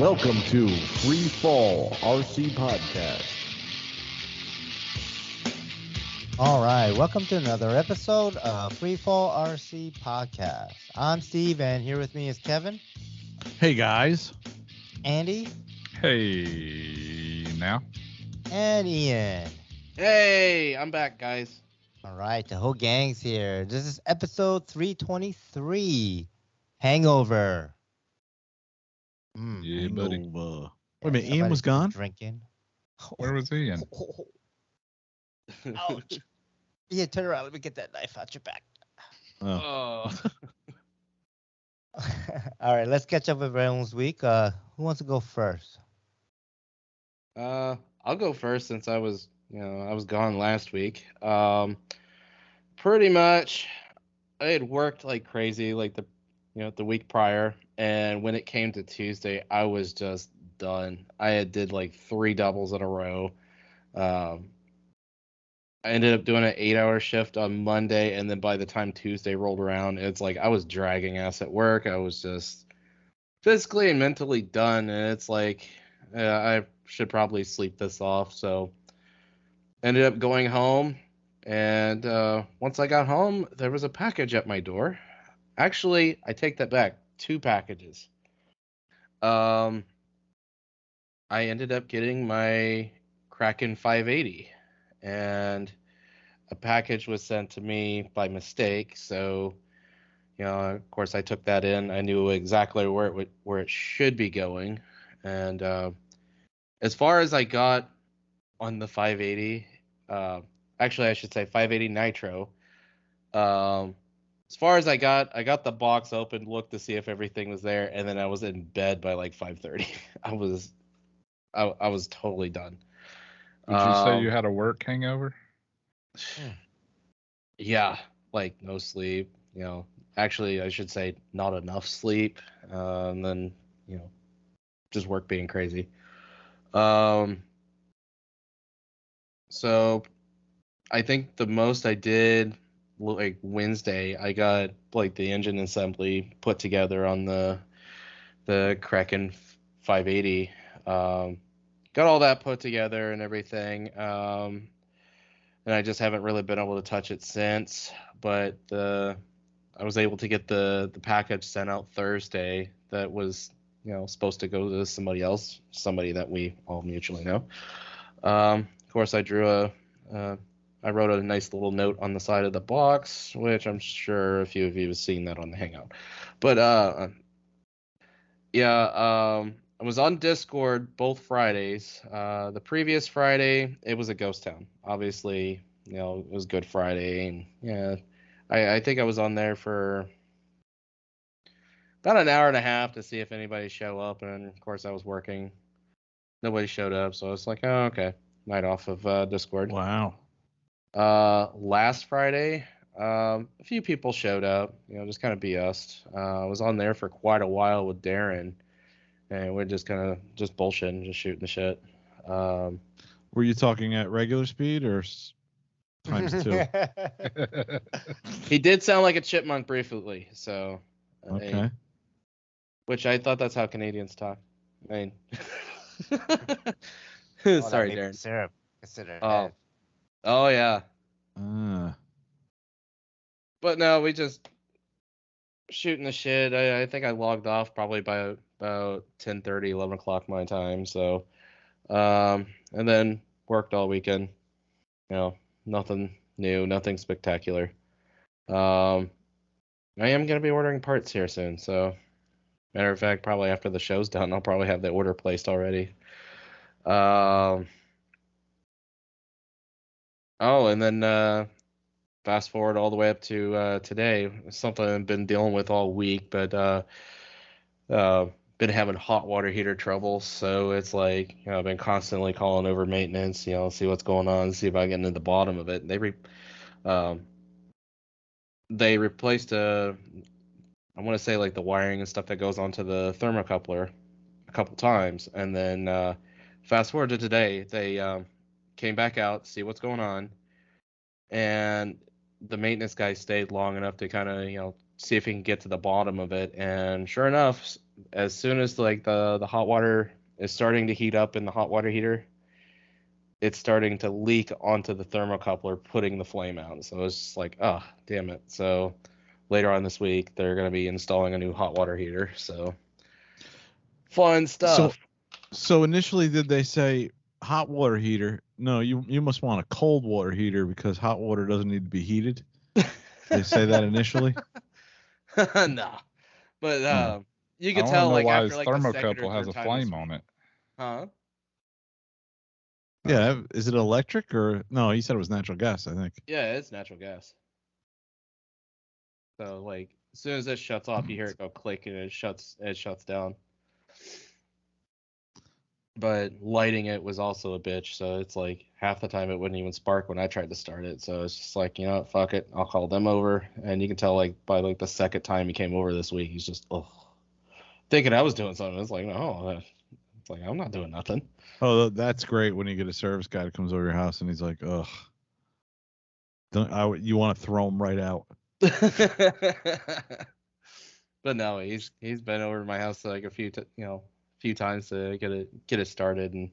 Welcome to Free Fall RC Podcast. All right, welcome to another episode of Freefall RC Podcast. I'm Steve, and here with me is Kevin, Hey guys. Andy, Hey now. and Ian. Hey, I'm back, guys. All right, the whole gang's here. This is episode 323, Hangover. Yeah, buddy. Hangover. Wait a minute, Ian Somebody's was been gone? Drinking. Where was Ian? Ouch. Yeah, turn around. Let me get that knife out your back. Oh. All right, let's catch up with everyone's week. Who wants to go first? I'll go first since I was gone last week. Pretty much, I had worked like crazy, like the week prior, and when it came to Tuesday, I was just done. I had did like 3 doubles in a row. I ended up doing an 8-hour shift on Monday, and then by the time Tuesday rolled around, it's like I was dragging ass at work. I was just physically and mentally done, and it's like I should probably sleep this off. So ended up going home, and once I got home, there was a package at my door. Actually, I take that back. 2 packages. I ended up getting my Kraken 580. And a package was sent to me by mistake. So, of course, I took that in. I knew exactly where it should be going. And as far as I got on the 580, actually, I should say 580 Nitro. As far as I got the box open, looked to see if everything was there, and then I was in bed by like 5:30. I was totally done. Did you say you had a work hangover? Yeah, like no sleep, actually I should say not enough sleep, and then, just work being crazy. So I think the most I did, like Wednesday, I got like the engine assembly put together on the Kraken 580. Got all that put together and everything. And I just haven't really been able to touch it since. But I was able to get the package sent out Thursday that was, supposed to go to somebody else, somebody that we all mutually know. Of course, I wrote a nice little note on the side of the box, which I'm sure a few of you have seen that on the Hangout. But yeah, I was on Discord both Fridays. The previous Friday, it was a ghost town. Obviously, it was Good Friday, and yeah, I think I was on there for about an hour and a half to see if anybody show up, and of course I was working. Nobody showed up, so I was like, oh, okay, night off of Discord. Wow. Last Friday, a few people showed up, just kind of BS'd. I was on there for quite a while with Darren. And we're just kind of just bullshitting, just shooting the shit. Were you talking at regular speed or times 2? He did sound like a chipmunk briefly, so. Okay. Which I thought that's how Canadians talk. I mean. Sorry, Darren. Syrup. Consider Oh yeah. But no, we just shooting the shit. I think I logged off probably by about 10:30, 11 o'clock my time. So, and then worked all weekend. Nothing new, nothing spectacular. I am gonna be ordering parts here soon. So, matter of fact, probably after the show's done, I'll probably have the order placed already. Oh, and then fast forward all the way up to today. Something I've been dealing with all week, but been having hot water heater trouble, so it's like, I've been constantly calling over maintenance, see what's going on, see if I can get into the bottom of it. They replaced I want to say like the wiring and stuff that goes onto the thermocoupler a couple times, and then fast forward to today, they came back out, see what's going on, and the maintenance guy stayed long enough to kind of see if he can get to the bottom of it, and sure enough, as soon as like the hot water is starting to heat up in the hot water heater, it's starting to leak onto the thermocoupler, putting the flame out. So it's just like, oh, damn it. So later on this week, they're going to be installing a new hot water heater. So fun stuff. So initially, did they say hot water heater? No, you must want a cold water heater because hot water doesn't need to be heated. They say that initially. No, but you I could want to tell know like why after his like the second or thermocouple has third a time this flame on week. it. Huh? Yeah, is it electric or no? He said it was natural gas, I think. Yeah, it's natural gas. So like as soon as it shuts off, you hear it go click and it shuts down. But lighting it was also a bitch, so it's like half the time it wouldn't even spark when I tried to start it. So it's just like, you know what, fuck it, I'll call them over. And you can tell like by like the second time he came over this week, he's just thinking I was doing something. It's like, no, it's like I'm not doing nothing. Oh, that's great when you get a service guy that comes over your house and he's like, ugh, you want to throw him right out. But no, he's been over to my house like a few times to get it started, and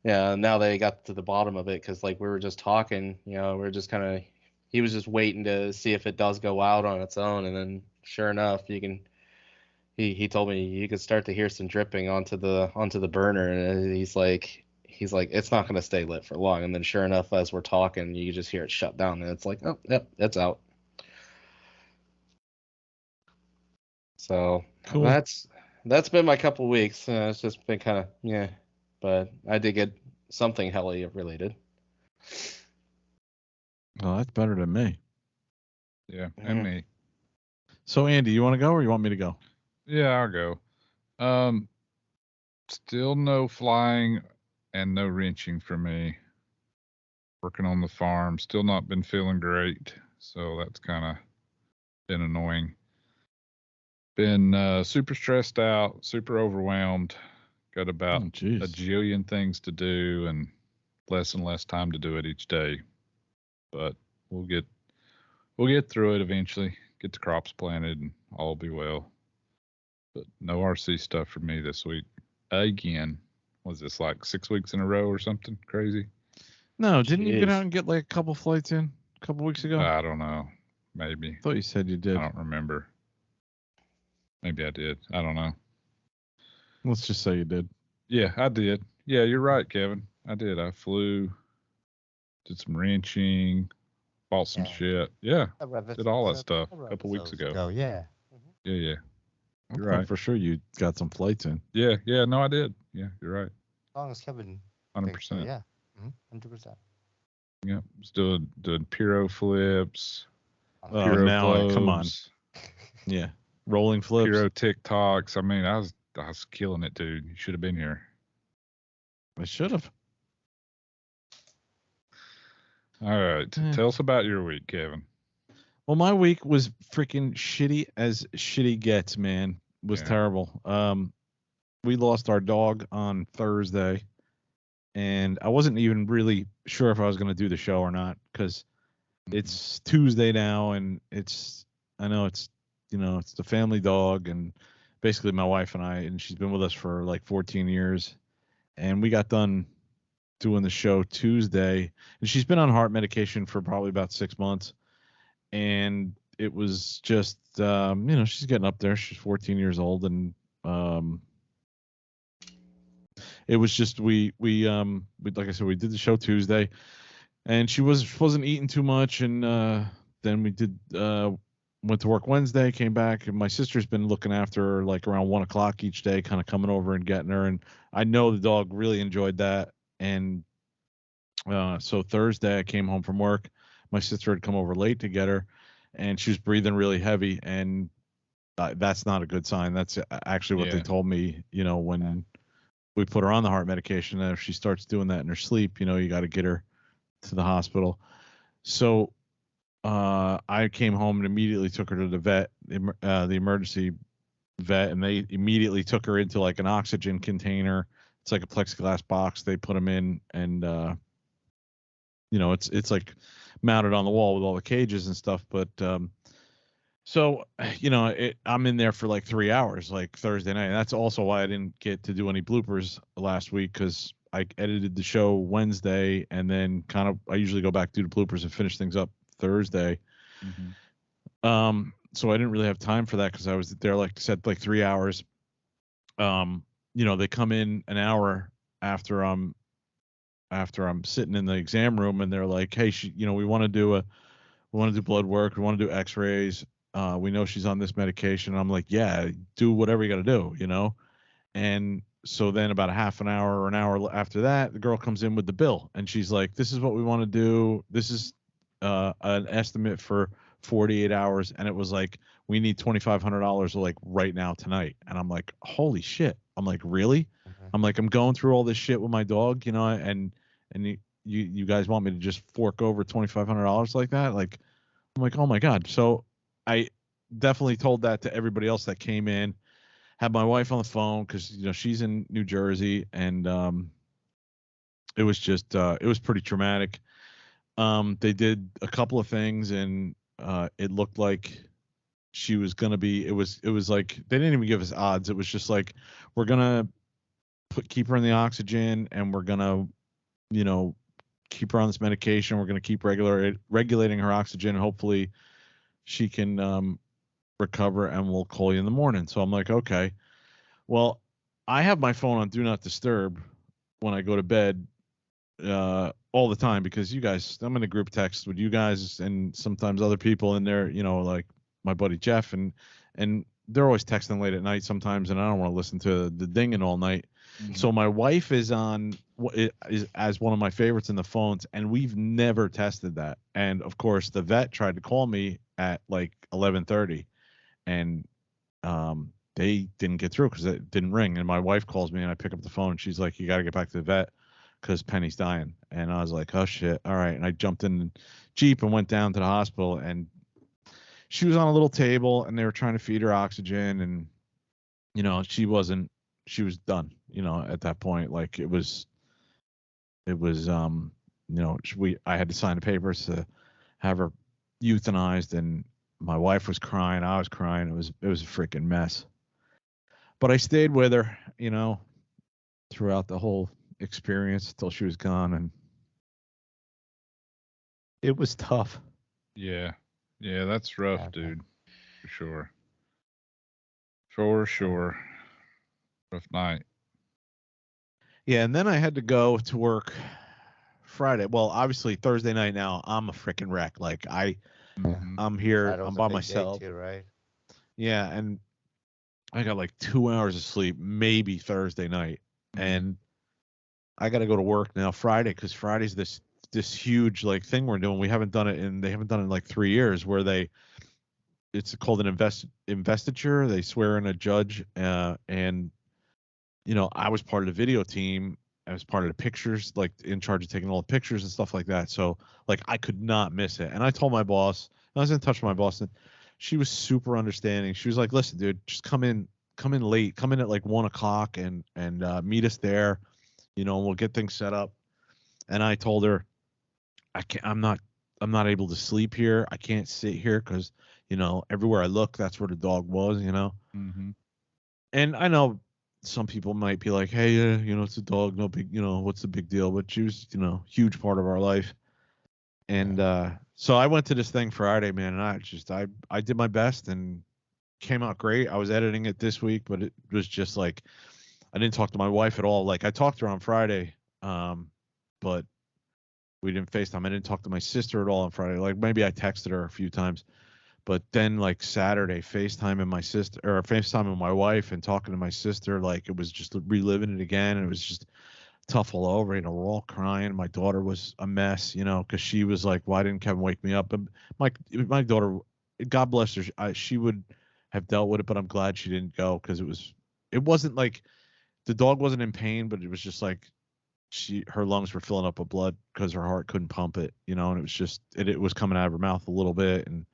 yeah, now they got to the bottom of it because like we were just talking, we were just kind of, he was just waiting to see if it does go out on its own, and then sure enough, he told me you could start to hear some dripping onto the burner, and he's like it's not going to stay lit for long, and then sure enough, as we're talking, you just hear it shut down, and it's like, oh yep, it's out. So Cool. that's been my couple weeks. It's just been kind of, yeah, but I did get something heli related. Oh, that's better than me. Yeah, and me. So Andy, you want to go or you want me to go? Yeah, I'll go. Still no flying and no wrenching for me. Working on the farm, still not been feeling great, so that's kind of been annoying. Been super stressed out, super overwhelmed. Got about a jillion things to do and less time to do it each day. But we'll get through it eventually. Get the crops planted and all will be well. But no RC stuff for me this week. Again. Was this like 6 weeks in a row or something crazy? No, didn't you get out and get like a couple flights in a couple weeks ago? I don't know. Maybe. I thought you said you did. I don't remember. Maybe I did. I don't know. Let's just say you did. Yeah, I did. Yeah, you're right, Kevin. I did. I flew, did some wrenching, bought some shit. Yeah, did all that stuff a couple weeks ago. Yeah. Yeah. You're right. For sure you got some flights in. Yeah, no, I did. Yeah, you're right. As long as Kevin 100%. Yeah. 100%. Yeah, was doing pyro flips. Oh, now come on. Yeah. Rolling flips. Pyro TikToks. I mean, I was killing it, dude. You should have been here. I should have. All right. Tell us about your week, Kevin. Well, my week was freaking shitty as shitty gets, man. It was terrible. We lost our dog on Thursday, and I wasn't even really sure if I was going to do the show or not because it's Tuesday now, and I know it's the family dog, and basically my wife and I, and she's been with us for like 14 years, and we got done doing the show Tuesday, and she's been on heart medication for probably about 6 months. And it was just, she's getting up there. She's 14 years old. And it was just, we like I said, we did the show Tuesday and she wasn't eating too much. And then we went to work Wednesday, came back, and my sister's been looking after her like around 1 o'clock each day, kind of coming over and getting her. And I know the dog really enjoyed that. And so Thursday I came home from work. My sister had come over late to get her, and she was breathing really heavy, and that's not a good sign. That's actually what they told me, when we put her on the heart medication, that if she starts doing that in her sleep, you got to get her to the hospital. So I came home and immediately took her to the vet, the emergency vet, and they immediately took her into like an oxygen container. It's like a plexiglass box. They put them in, and it's like mounted on the wall with all the cages and stuff. But So, I'm in there for like 3 hours, like Thursday night. And that's also why I didn't get to do any bloopers last week, because I edited the show Wednesday, and then I usually go back, do the bloopers, and finish things up Thursday. So I didn't really have time for that because I was there, like I said, like 3 hours. They come in an hour after I'm sitting in the exam room, and they're like, "Hey, we want to do blood work, we want to do X-rays. We know she's on this medication." And I'm like, "Yeah, do whatever you got to do." And so then about a half an hour or an hour after that, the girl comes in with the bill, and she's like, "This is what we want to do. This is an estimate for 48 hours." And it was like, "We need $2,500 like right now tonight." And I'm like, "Holy shit." I'm like, "Really?" I'm like, "I'm going through all this shit with my dog, and you guys want me to just fork over $2,500 like that?" Like, I'm like, "Oh my God." So I definitely told that to everybody else that came in. Had my wife on the phone because she's in New Jersey, and it was just it was pretty traumatic. They did a couple of things, and it looked like she was gonna be. It was like they didn't even give us odds. It was just like, we're gonna keep her in the oxygen, and we're gonna keep her on this medication. We're gonna keep regulating her oxygen. Hopefully, she can recover, and we'll call you in the morning. So I'm like, okay. Well, I have my phone on Do Not Disturb when I go to bed all the time, because I'm in a group text with you guys and sometimes other people in there, like my buddy Jeff, and they're always texting late at night sometimes, and I don't want to listen to the dinging all night. So my wife is on is as one of my favorites in the phones, and we've never tested that. And of course, the vet tried to call me at like 11:30, and they didn't get through because it didn't ring. And my wife calls me, and I pick up the phone, and she's like, "You got to get back to the vet because Penny's dying." And I was like, "Oh shit, all right." And I jumped in the Jeep and went down to the hospital, and she was on a little table, and they were trying to feed her oxygen, and she was done. At that point, like it was I had to sign the papers to have her euthanized, and my wife was crying, I was crying. It was a freaking mess. But I stayed with her, throughout the whole experience till she was gone, and it was tough. Yeah, that's rough, Yeah, dude. For sure. For sure. Rough night. Yeah, and then I had to go to work Friday. Well, obviously Thursday night. Now I'm a freaking wreck. Like I'm here, Friday was I'm a by big day myself. too, right? Yeah, and I got like 2 hours of sleep, maybe Thursday night, and I got to go to work now Friday, because Friday's this huge like thing we're doing. They haven't done it in like 3 years, where it's called an investiture. They swear in a judge, and I was part of the video team. I was part of the pictures, like in charge of taking all the pictures and stuff like that. So like I could not miss it. And I told my boss, I was in touch with my boss, and she was super understanding. She was like, "Listen, dude, just come in late, come in at like 1 o'clock, and meet us there. We'll get things set up." And I told her, I'm not able to sleep here. I can't sit here because everywhere I look, that's where the dog was. And I know some people might be like, "Hey, it's a dog, no big, what's the big deal?" But she was, huge part of our life. And so I went to this thing Friday, man, and I did my best and came out great. I was editing it this week, but it was just like I didn't talk to my wife at all. Like I talked to her on Friday, but we didn't FaceTime. I didn't talk to my sister at all on Friday. Like maybe I texted her a few times. But then like Saturday, FaceTiming my sister, or FaceTiming my wife and talking to my sister, like it was just reliving it again. And it was just tough all over. We're all crying. My daughter was a mess, because she was like, "Why didn't Kevin wake me up?" And my daughter, God bless her, she would have dealt with it, but I'm glad she didn't go, because it wasn't like the dog wasn't in pain, but it was just like her lungs were filling up with blood because her heart couldn't pump it, and it was just it was coming out of her mouth a little bit, and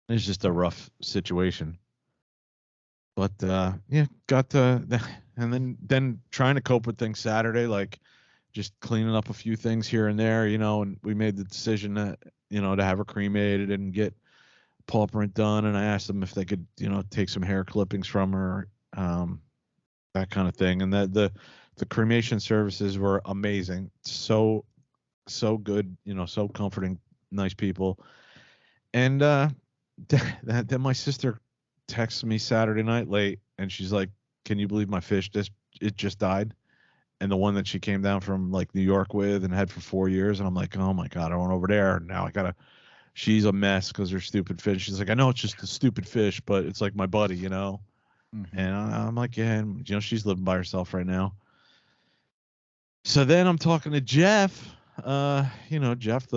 it's just a rough situation. But yeah, got to and then trying to cope with things Saturday, like just cleaning up a few things here and there, and we made the decision that to have her cremated and get paw print done, and I asked them if they could, take some hair clippings from her, that kind of thing. And the cremation services were amazing. So good, so comforting, nice people. And then my sister texts me Saturday night late, and she's like, "Can you believe my fish it just died?" And the one that she came down from like New York with and had for 4 years. And I'm like, "Oh my God, I went over there. Now she's a mess because her stupid fish." She's like, "I know it's just a stupid fish, but it's like my buddy, Mm-hmm. And I'm like, "Yeah, and, she's living by herself right now." So then I'm talking to Jeff, Jeff,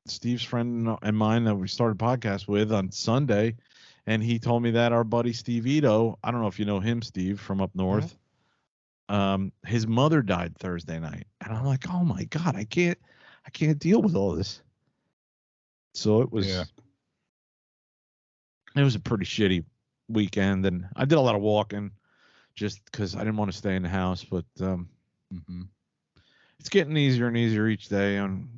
Steve's friend and mine that we started a podcast with on Sunday. And he told me that our buddy Steve Ito, I don't know if you know him, Steve, from up north. His mother died Thursday night. And I'm like, "Oh my God, I can't deal with all this." So it was a pretty shitty weekend, and I did a lot of walking just because I didn't want to stay in the house. But it's getting easier and easier each day, and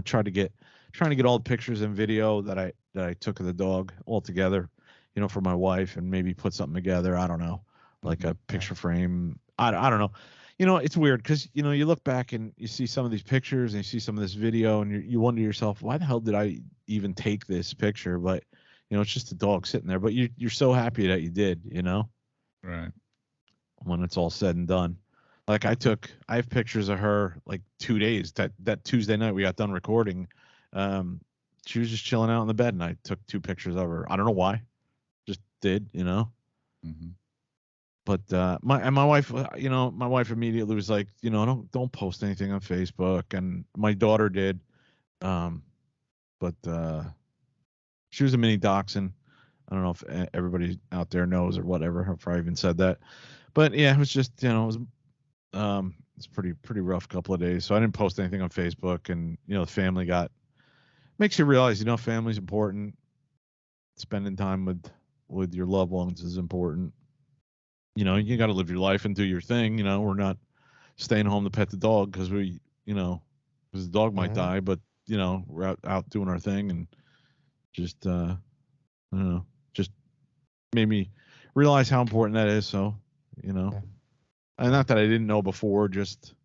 trying to get all the pictures and video that I took of the dog all together, for my wife, and maybe put something together. I don't know, like a picture frame. I don't know. It's weird because, you look back and you see some of these pictures and you see some of this video, and you wonder to yourself, why the hell did I even take this picture? But, it's just a dog sitting there. But you're so happy that you did, Right. When it's all said and done. Like I have pictures of her like 2 days. That Tuesday night we got done recording. She was just chilling out in the bed, and I took 2 pictures of her. I don't know why. Just did, Mm-hmm. But my wife, my wife immediately was like, don't post anything on Facebook, and my daughter did, but she was a mini dachshund. I don't know if everybody out there knows or whatever, if I even said that, but yeah, it was just, it's pretty rough couple of days, so I didn't post anything on Facebook, and the family makes you realize, family's important. Spending time with your loved ones is important. You got to live your life and do your thing. We're not staying home to pet the dog because because the dog might die, but we're out doing our thing, and just I don't know, just made me realize how important that is. So, and not that I didn't know before, just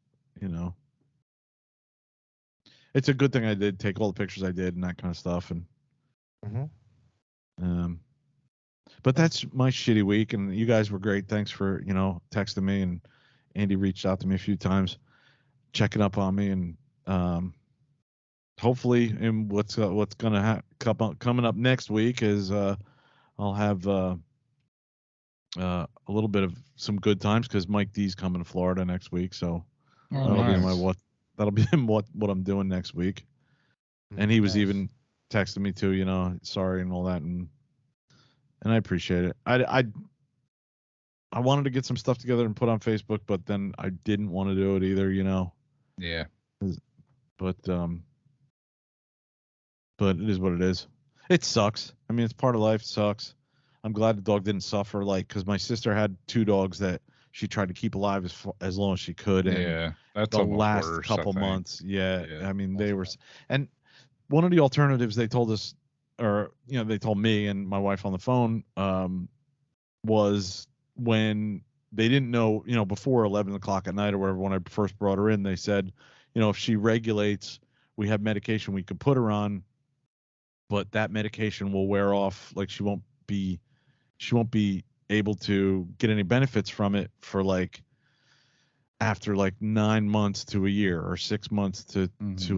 it's a good thing I did take all the pictures I did and that kind of stuff, and but that's my shitty week, and you guys were great. Thanks for, texting me, and Andy reached out to me a few times, checking up on me, and hopefully, in what's gonna coming up next week is I'll have a little bit of some good times because Mike D's coming to Florida next week, so that'll be what I'm doing next week. And he was even texting me too, sorry and all that, and I appreciate it. I wanted to get some stuff together and put on Facebook, but then I didn't want to do it either, Yeah. But it is what it is. It sucks. I mean, it's part of life. It sucks. I'm glad the dog didn't suffer, because my sister had 2 dogs that she tried to keep alive as long as she could. And that's the last worse, couple months. Yeah. I mean, they were, bad. and one of the alternatives they told us, or, they told me and my wife on the phone, was when they didn't know, before 11 o'clock at night or whatever, when I first brought her in, they said, if she regulates, we have medication we could put her on, but that medication will wear off. Like she won't be able to get any benefits from it for after 9 months to a year, or 6 months to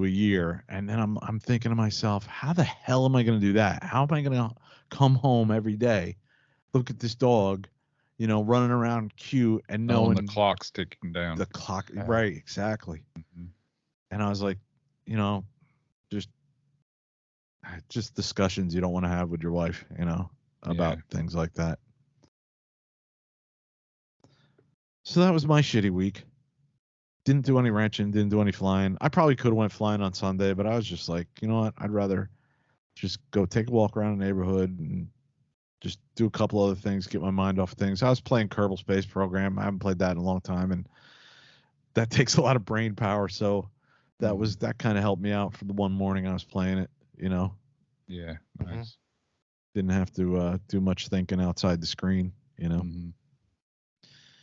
a year. And then I'm thinking to myself, how the hell am I going to do that? How am I going to come home every day, look at this dog, running around cute, and knowing the clock's ticking down. The clock, right? Exactly. And I was like, just discussions you don't want to have with your wife, about things like that. So that was my shitty week. Didn't do any ranching, didn't do any flying. I probably could have went flying on Sunday, but I was just like, you know what? I'd rather just go take a walk around the neighborhood and just do a couple other things, get my mind off of things. I was playing Kerbal Space Program. I haven't played that in a long time, and that takes a lot of brain power. So that kind of helped me out for the one morning I was playing it. Yeah, nice. Didn't have to do much thinking outside the screen.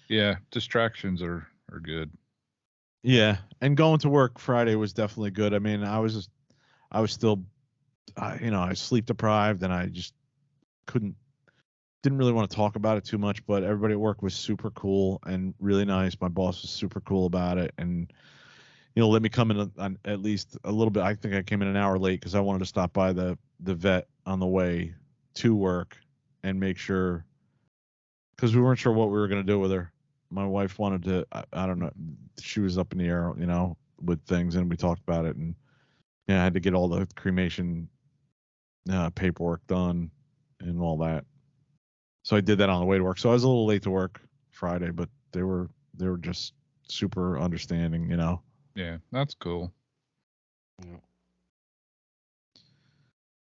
Yeah, distractions are good. Yeah, and going to work Friday was definitely good. I mean, I was still, I was sleep deprived, and I just didn't really want to talk about it too much. But everybody at work was super cool and really nice. My boss was super cool about it, and let me come in on at least a little bit. I think I came in an hour late because I wanted to stop by the vet on the way to work and make sure, because we weren't sure what we were going to do with her. My wife wanted to, I don't know, she was up in the air, with things, and we talked about it, and I had to get all the cremation paperwork done and all that. So I did that on the way to work. So I was a little late to work Friday, but they were just super understanding, Yeah, that's cool.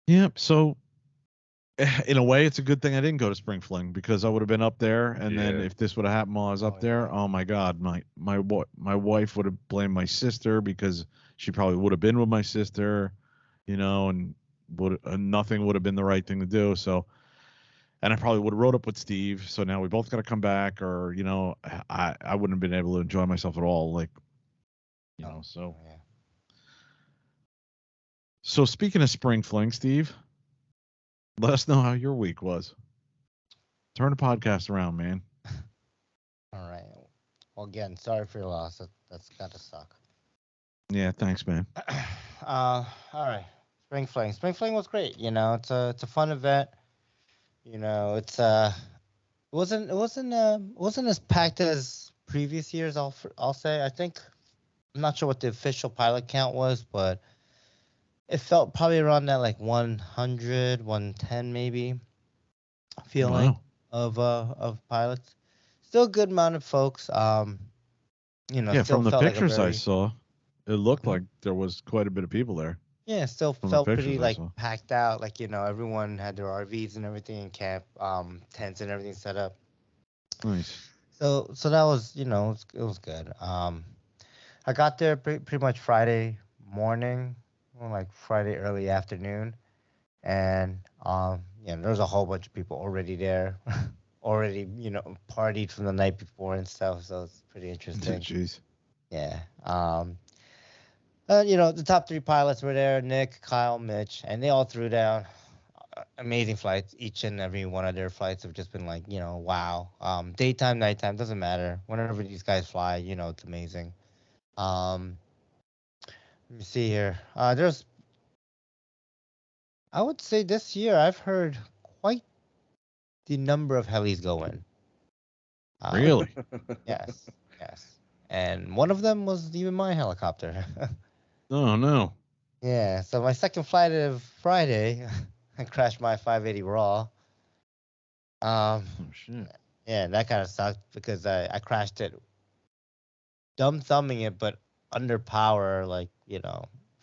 Yeah. So in a way, it's a good thing I didn't go to Spring Fling, because I would have been up there, and then if this would have happened while I was up there, oh my God, my wife would have blamed my sister, because she probably would have been with my sister, and nothing would have been the right thing to do. So, and I probably would have rode up with Steve. So now we both got to come back, or I wouldn't have been able to enjoy myself at all, like, so. Yeah. So speaking of Spring Fling, Steve, let us know how your week was. Turn the podcast around, man. All right. Well, again, sorry for your loss. That's gotta suck. Yeah, thanks, man. All right. Spring Fling. Spring Fling was great. It's a fun event. It's it wasn't as packed as previous years. I'll say. I'm not sure what the official pilot count was, but it felt probably around that like 100, 110 maybe feeling of pilots. Still a good amount of folks. Yeah, still from the felt like pictures I saw, it looked like there was quite a bit of people there. Yeah, still From felt the pretty pictures I like saw. packed out. Like, everyone had their RVs and everything in camp, tents and everything set up. Nice. So that was, it was good. I got there pretty much Friday morning, or like Friday early afternoon, and there was a whole bunch of people already there, already, partied from the night before and stuff. So it's pretty interesting. Jeez. Yeah. The top three pilots were there: Nick, Kyle, Mitch, and they all threw down amazing flights. Each and every one of their flights have just been like, wow. Daytime, nighttime, doesn't matter. Whenever these guys fly, it's amazing. Let me see here. I would say this year I've heard quite the number of helis going. Really? Yes. And one of them was even my helicopter. Oh, no. Yeah. So my second flight of Friday, I crashed my 580 raw. Oh, shit. Yeah, that kind of sucked because I crashed it, dumb thumbing it, but under power, like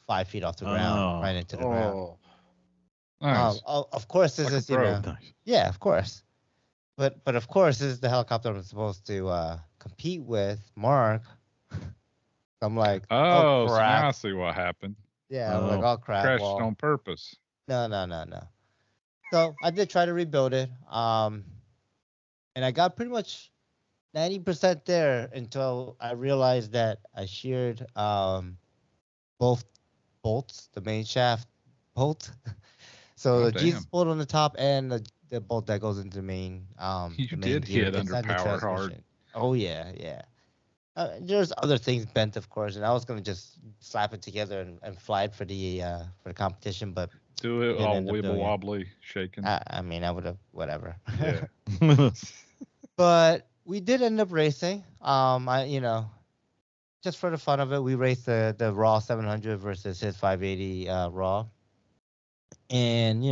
5 feet off the ground, right into the ground. Nice. Of course, this Like a is pro. Nice. yeah, of course, but of course, this is the helicopter I'm supposed to compete with, Mark. I'm like, Oh, so crap. now I see what happened. Yeah, I'm like, oh crap. Crashed Well, on purpose. no. So I did try to rebuild it. And I got pretty much 90% there until I realized that I sheared both bolts, the main shaft bolt. So the Jesus bolt on the top and the bolt that goes into the main You the main did gear hit under inside the power transmission. hard. Oh yeah. There's other things bent, of course, and I was gonna just slap it together and fly it for the competition, but do it all wibble wobbly, shaking. I mean, I would have whatever. Yeah. But we did end up racing. Just for the fun of it, we raced the Raw 700 versus his 580 Raw, and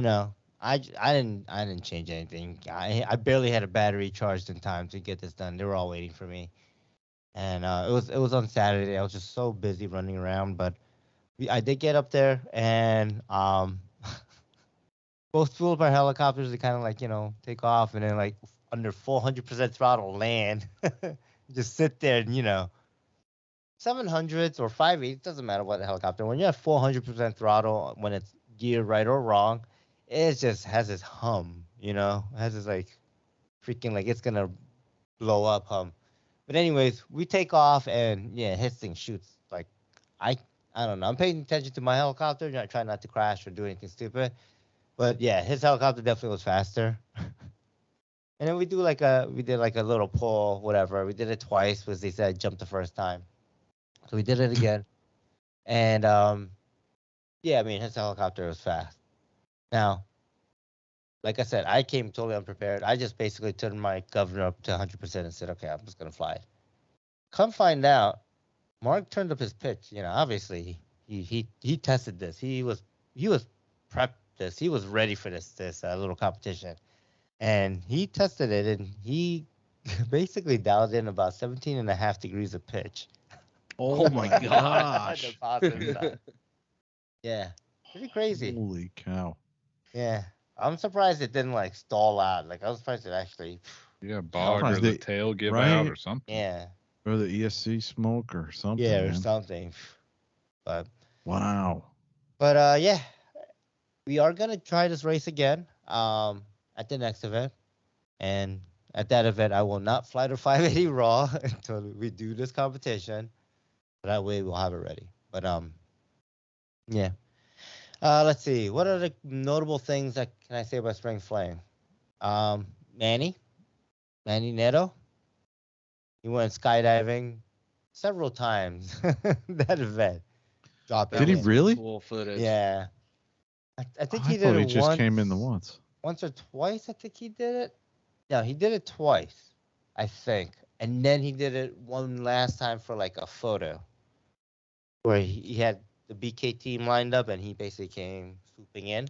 I didn't change anything. I barely had a battery charged in time to get this done. They were all waiting for me, and it was on Saturday. I was just so busy running around, but I did get up there, and both two of our helicopters, they kind of like take off, and then like under 400% throttle land, just sit there and 700s or 580s, it doesn't matter what helicopter. When you have 400% throttle, when it's geared right or wrong, it just has this hum, you know? It has this like freaking like it's gonna blow up hum. But anyways, we take off and yeah, his thing shoots like I I don't know. I'm paying attention to my helicopter, not trying not to crash or do anything stupid. But yeah, his helicopter definitely was faster. And then we did like a little pull, whatever. We did it twice because they said jump the first time. So we did it again. And yeah, I mean his helicopter was fast. Now, like I said, I came totally unprepared. I just basically turned my governor up to 100% and said, okay, I'm just gonna fly it. Come find out, Mark turned up his pitch. You know, obviously he tested this. He was prepped this. He was ready for this little competition, and he tested it, and he basically dialed in about 17.5 degrees of pitch. Oh my gosh. The positive side. Yeah, pretty crazy. Holy cow. Yeah, I'm surprised it didn't like stall out. Like I was surprised it actually. Yeah, bog or Surprised the they- tail give right? out or something. Yeah, Or the ESC smoke or something. yeah, or man. something. But Wow. yeah, we are gonna try this race again. At the next event, and at that event, I will not fly the 580 raw until we do this competition. That way, we'll have it ready. But yeah. Let's see. What are the notable things that can I say about Spring Flame? Manny Neto. He went skydiving several times. That event. Dropped Did he in. really? Cool footage. Yeah. I think I he did thought it he just once. came in the once. Once or twice, I think he did it. No, he did it twice, I think. And then he did it one last time for like a photo where he had the BK team lined up and he basically came swooping in.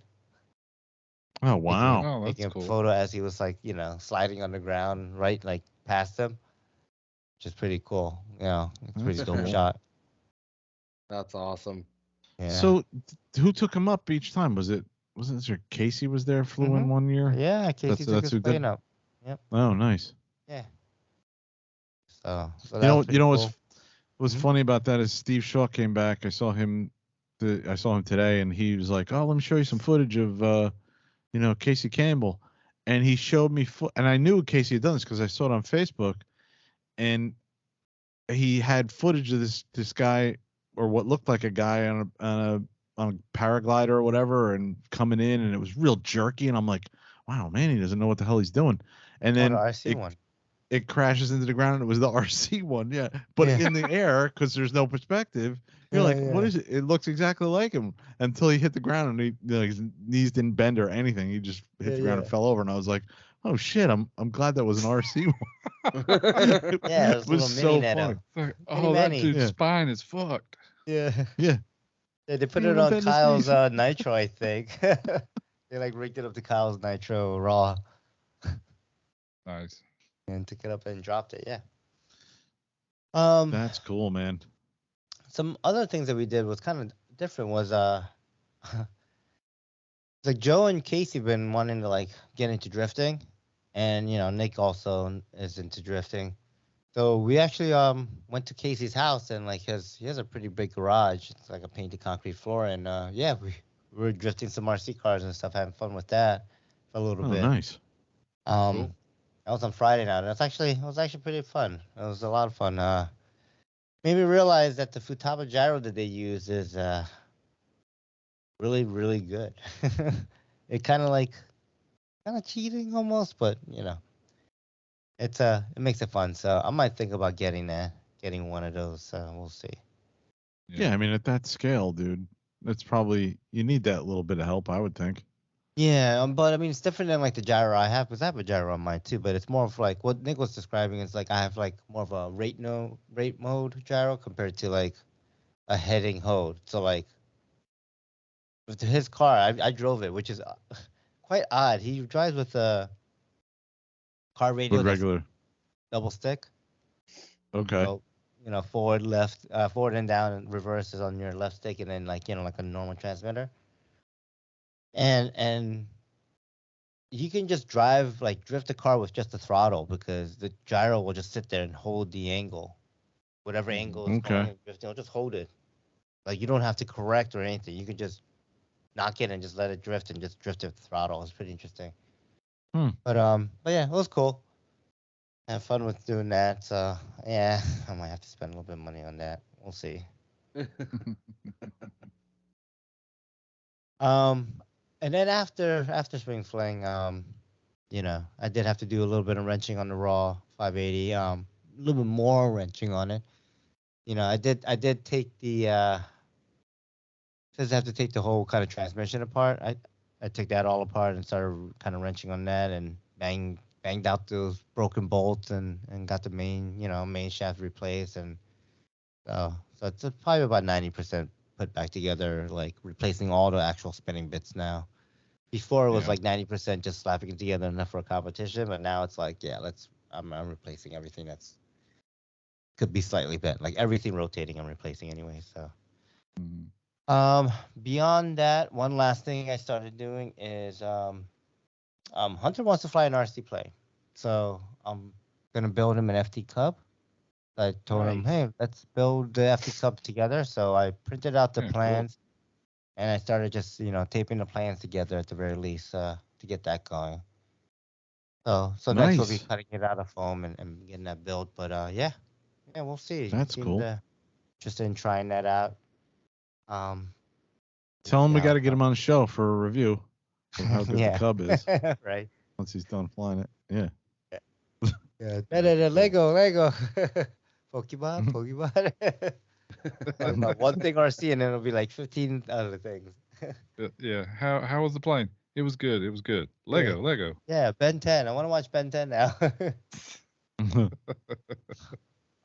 Oh wow. Oh, that's Taking a cool. photo as he was like, you know, sliding on the ground, right, like past him, which is pretty cool. You know, it's a pretty That's dope cool. shot. That's awesome. Yeah. So who took him up each time? Wasn't there Casey was there, flew in Mhm. one year? yeah, Casey took that's his who did- plane up. Oh, nice. Yeah. So that You know, was pretty what's cool. what's Mhm. funny about that is Steve Shaw came back. I saw him today, and he was like, "Oh, let me show you some footage of Casey Campbell." And he showed me and I knew Casey had done this because I saw it on Facebook, and he had footage of this guy or what looked like a guy on a paraglider or whatever, and coming in, and it was real jerky, and I'm like, wow, man, he doesn't know what the hell he's doing. And Oh, then the RC one. it crashes into the ground, and it was the RC one, yeah. But Yeah. in the air, because there's no perspective, you're like, what is it? It looks exactly like him until he hit the ground, and his knees didn't bend or anything. He just hit the ground and fell over, and I was like, oh shit, I'm glad that was an RC one. Yeah, it was a little so mini Neto. funny. Like, Mini oh, that Manny. dude's Yeah. spine is fucked. Yeah. Yeah. Yeah, they put He it even on bent his Kyle's knees. Nitro, I think. They like rigged it up to Kyle's Nitro Raw Nice. and took it up and dropped it. Yeah. That's cool, man. Some other things that we did was kind of different. Was like Joe and Casey been wanting to like get into drifting, and Nick also is into drifting. So we actually went to Casey's house, and like he has a pretty big garage. It's like a painted concrete floor, and yeah, we were drifting some RC cars and stuff, having fun with that for a little Oh, bit. nice. That was on Friday night, and it was actually pretty fun. It was a lot of fun. Made me realize that the Futaba gyro that they use is really, really good. It kind of cheating almost, but it makes it fun. So I might think about getting one of those. We'll see. Yeah, I mean, at that scale, dude, that's probably, you need that little bit of help, I would think. Yeah, but I mean, it's different than like the gyro I have, because I have a gyro on mine too. But it's more of like what Nick was describing. Is like I have like more of a rate mode gyro compared to like a heading hold. So like with his car, I drove it, which is quite odd. He drives with a car radio With that's regular. double stick. Okay. So, forward, left, forward and down, and reverse is on your left stick, and then like like a normal transmitter. And you can just drift the car with just the throttle, because the gyro will just sit there and hold the angle. whatever angle it's going, just hold it. Like you don't have to correct or anything. You can just knock it and just let it drift and just drift it with the throttle. It's pretty interesting. But yeah, it was cool. Had fun with doing that. So yeah, I might have to spend a little bit of money on that. We'll see. And then after spring fling, you know, I did have to do a little bit of wrenching on the raw 580. A little bit more wrenching on it. You know, I did take the says I have to take the whole kind of transmission apart. I took that all apart and started kind of wrenching on that and banged out those broken bolts and got the main shaft replaced, and so it's probably about 90% put back together, like replacing all the actual spinning bits now. Before it was like 90% just slapping it together enough for a competition, but now it's like, yeah, I'm replacing everything that's could be slightly bent, like everything rotating I'm replacing anyway. So beyond that, one last thing I started doing is Hunter wants to fly an RC plane, so I'm gonna build him an FT Cub. I told him, hey, let's build the FT Cub together. So I printed out the plans, and I started just taping the plans together at the very least to get that going. So nice. Next we'll be cutting it out of foam and getting that built. But yeah, we'll see. That's cool. Interested in trying that out. Tell him we got to get him on the show for a review of how good the Cub is. Right. Once he's done flying it. Yeah. Lego. Pokemon. One thing RC, and then it'll be like 15 other things. Yeah. How was the plane? It was good. Lego. Yeah, Ben 10. I want to watch Ben 10 now.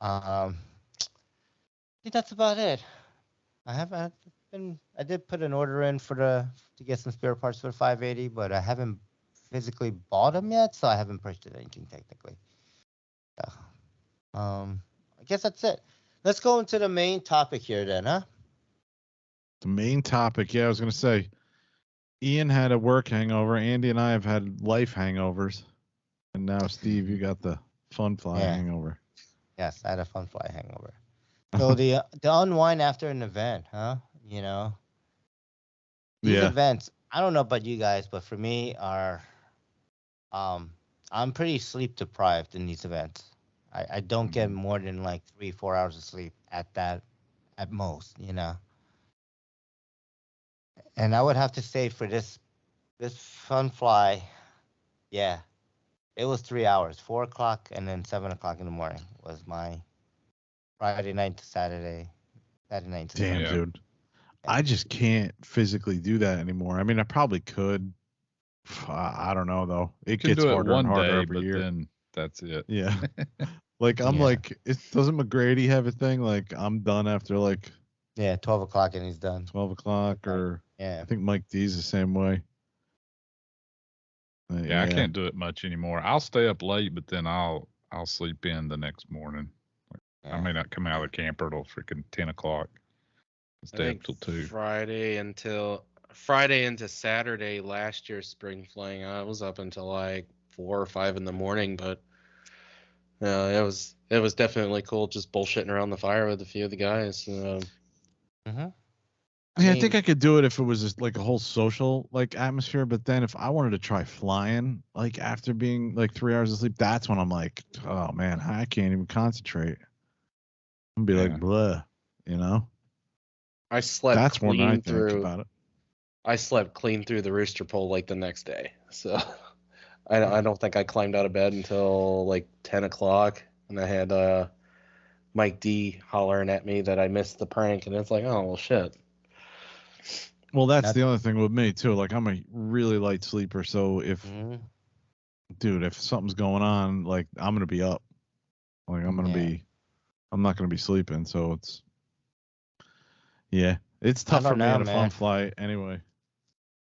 I think that's about it. I did put an order in to get some spare parts for the 580, but I haven't physically bought them yet, so I haven't purchased anything technically. I guess that's it. Let's go into the main topic here then, huh? The main topic, yeah, I was going to say, Ian had a work hangover. Andy and I have had life hangovers. And now, Steve, you got the funfly hangover. Yes, I had a funfly hangover. So the unwind after an event, huh? These events, I don't know about you guys, but for me, I'm pretty sleep deprived in these events. I don't get more than like 3-4 hours of sleep at most, And I would have to say for this funfly, yeah, it was 3 hours, 4 o'clock and then 7 o'clock in the morning was my Friday night to Saturday night to Damn, Sunday. dude. I just can't physically do that anymore. I mean, I probably could. I don't know though. It gets harder and harder every year. Then that's it. Yeah. Like I'm like, doesn't McGrady have a thing like I'm done after like 12 o'clock and he's done. 12 o'clock or I think Mike D's the same way. Yeah, I can't do it much anymore. I'll stay up late, but then I'll sleep in the next morning. I may not come out of the camper till freaking 10 o'clock. Stay up till 2. Friday into Saturday last year spring fling, I was up until like 4 or 5 in the morning, but it was definitely cool just bullshitting around the fire with a few of the guys. I think I could do it if it was just like a whole social like atmosphere, but then if I wanted to try flying like after being like 3 hours of sleep, that's when I'm like, oh man, I can't even concentrate. I'm gonna be like, blah, I slept. That's clean when I through, think about it. I slept clean through the rooster pole like the next day, so I don't think I climbed out of bed until like 10 o'clock, and I had Mike D hollering at me that I missed the prank, and it's like, oh well, shit. Well, that's the other thing with me too. Like I'm a really light sleeper, so if something's going on, like I'm gonna be up. Like I'm not gonna be sleeping. So it's tough for me at a fun flight anyway.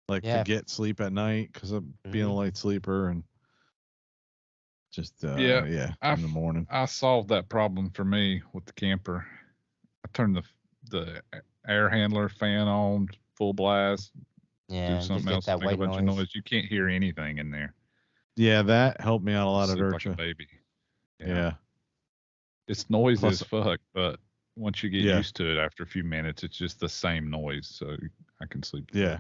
Like to get sleep at night because I'm being a light sleeper and just in the morning. I solved that problem for me with the camper. I turned the air handler fan on full blast. Yeah, do something else, make a bunch of noise. You can't hear anything in there. Yeah, that helped me out a lot at Sleep Urcha. like a baby. Yeah. It's noisy Plus- as fuck, but once you get Yeah. used to it after a few minutes, it's just the same noise, so I can sleep. Yeah.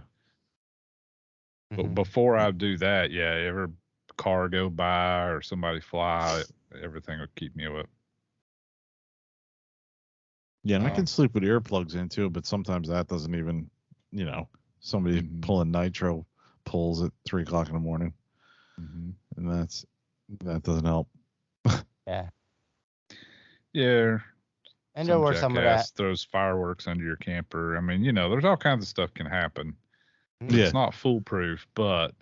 But Mhm. before I do that, yeah, every car go by or somebody fly, everything would keep me up. Yeah, and I Um, can sleep with earplugs in too, but sometimes that doesn't even, somebody Mhm. pulling nitro pulls at 3:00 in the morning, mhm. and that doesn't help. Yeah. Yeah, And there some were some of that. jackass throws fireworks under your camper. I mean, there's all kinds of stuff can happen. Mhm. Yeah. It's not foolproof, but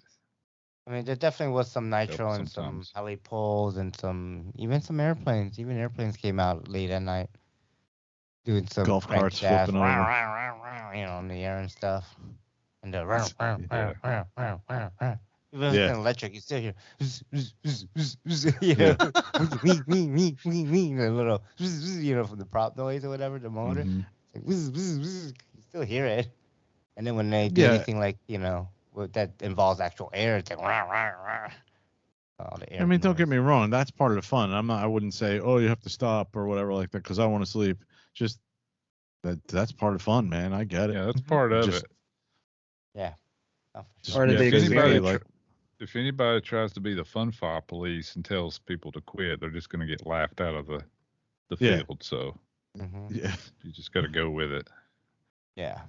I mean, there definitely was some nitro and some sometimes. heli poles and even some airplanes. Even airplanes came out late at night doing some Golf carts flipping over. in the air and stuff. And the Yeah. even if Yeah. it's electric, you still hear you know, the little from the prop noise or whatever, the motor. Mhm. It's like, you still hear it. And then when they do Yeah. anything like that involves actual air, it's like all the air. I mean, don't get noise. me wrong, that's part of the fun. I wouldn't say, oh, you have to stop or whatever like that because I want to sleep. Just that's part of fun, man. I get it. Yeah, that's part of Just- it. Yeah. Oh, for Just sure. Part of the physically, experience. like, If anybody tries to be the funfly police and tells people to quit, they're just going to get laughed out of the Yeah. field. So Mhm. yeah. you just got to go with it. Yeah.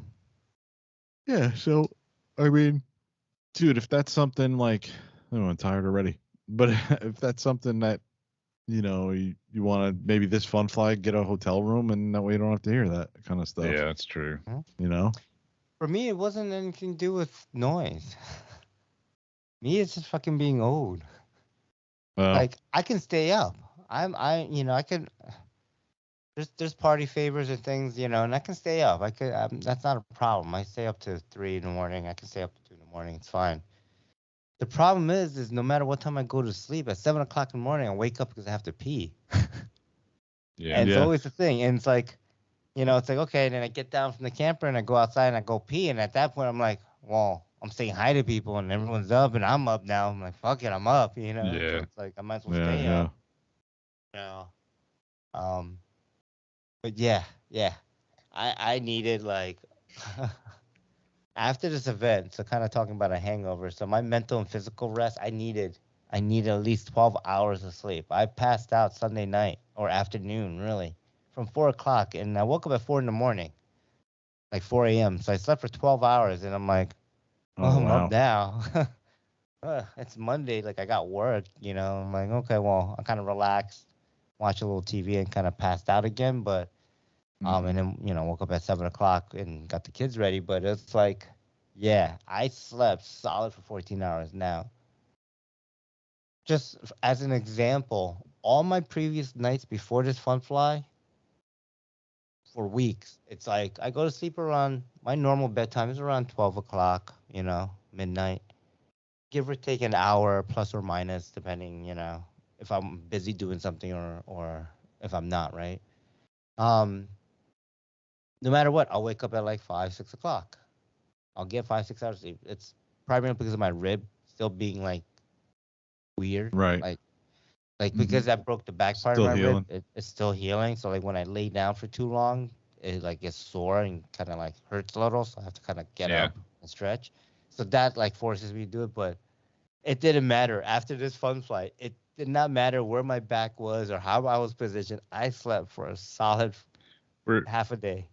Yeah, so I mean, dude, if that's something like, oh, I'm tired already. But if that's something that you want to maybe this fun fly get a hotel room, and that way you don't have to hear that kind of stuff. Yeah, that's true. For me, it wasn't anything to do with noise. Me, it's just fucking being old. Well, Like I can stay up. I can. There's party favors and things, and I can stay up. That's not a problem. I stay up to 3 in the morning. I can stay up to 2 in the morning. It's fine. The problem is no matter what time I go to sleep, at 7 o'clock in the morning, I wake up because I have to pee. Yeah. And it's Yeah. always the thing. And it's like, it's like, okay, and then I get down from the camper and I go outside and I go pee. And at that point, I'm like, well, I'm saying hi to people and everyone's up and I'm up now. I'm like, fuck it, I'm up, Yeah. So it's like, I might as well yeah, stay yeah. up. But yeah. I needed like, after this event, so kind of talking about a hangover. So my mental and physical rest, I needed at least 12 hours of sleep. I passed out Sunday night or afternoon, really, from 4 o'clock, and I woke up at 4 in the morning, like 4 a.m. So I slept for 12 hours, and I'm like, Oh, I'm wow. up now. It's Monday, like I got work, I'm like, okay, well, I kind of relaxed, watch a little TV, and kind of passed out again, but. And then, woke up at 7 o'clock and got the kids ready. But it's like, yeah, I slept solid for 14 hours now. Just as an example, all my previous nights before this fun fly for weeks, it's like I go to sleep around, my normal bedtime is around 12 o'clock, midnight. Give or take an hour plus or minus, depending, if I'm busy doing something or if I'm not, right? No matter what, I'll wake up at like 5, 6 o'clock. I'll get 5, 6 hours sleep. It's primarily because of my rib still being like weird. Right. Like because I broke the back part Still of my healing. rib, it's still healing. So like when I lay down for too long, it like gets sore and kind of like hurts a little. So I have to kind of get Yeah. up and stretch. So that like forces me to do it. But it didn't matter. After this fun flight, it did not matter where my back was or how I was positioned. I slept for a solid half a day.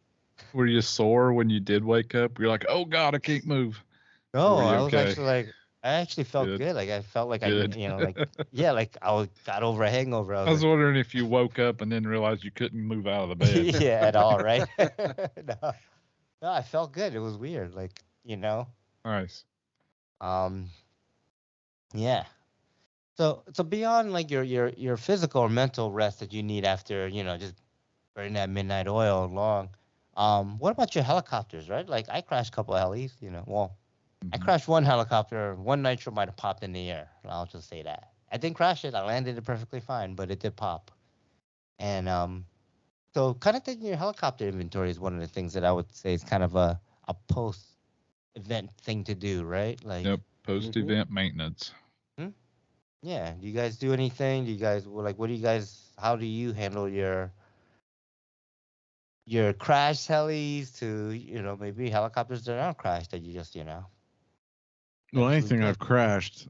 Were you sore when you did wake up? You're like, oh God, I can't move. No, Were you I was okay? actually like, I actually felt Good. good. Like I felt like Good. like I got over a hangover. I was wondering if you woke up and then realized you couldn't move out of the bed. Yeah, at all, right? No, I felt good. It was weird, like Nice. Yeah. So beyond like your physical or mental rest that you need after just burning that midnight oil long, what about your helicopters, right? Like I crashed a couple of helis, well. I crashed one helicopter. One nitro might have popped in the air. I'll just say that. I didn't crash it. I landed it perfectly fine, but it did pop. And so kind of taking your helicopter inventory is one of the things that I would say is kind of a post-event thing to do, right? Like, Yep. Post-event maintenance. Yeah. Do you guys do anything? Do you guys what do you guys? how do you handle your crash helis to maybe helicopters that aren't crashed that you just Well, actually anything put? I've crashed,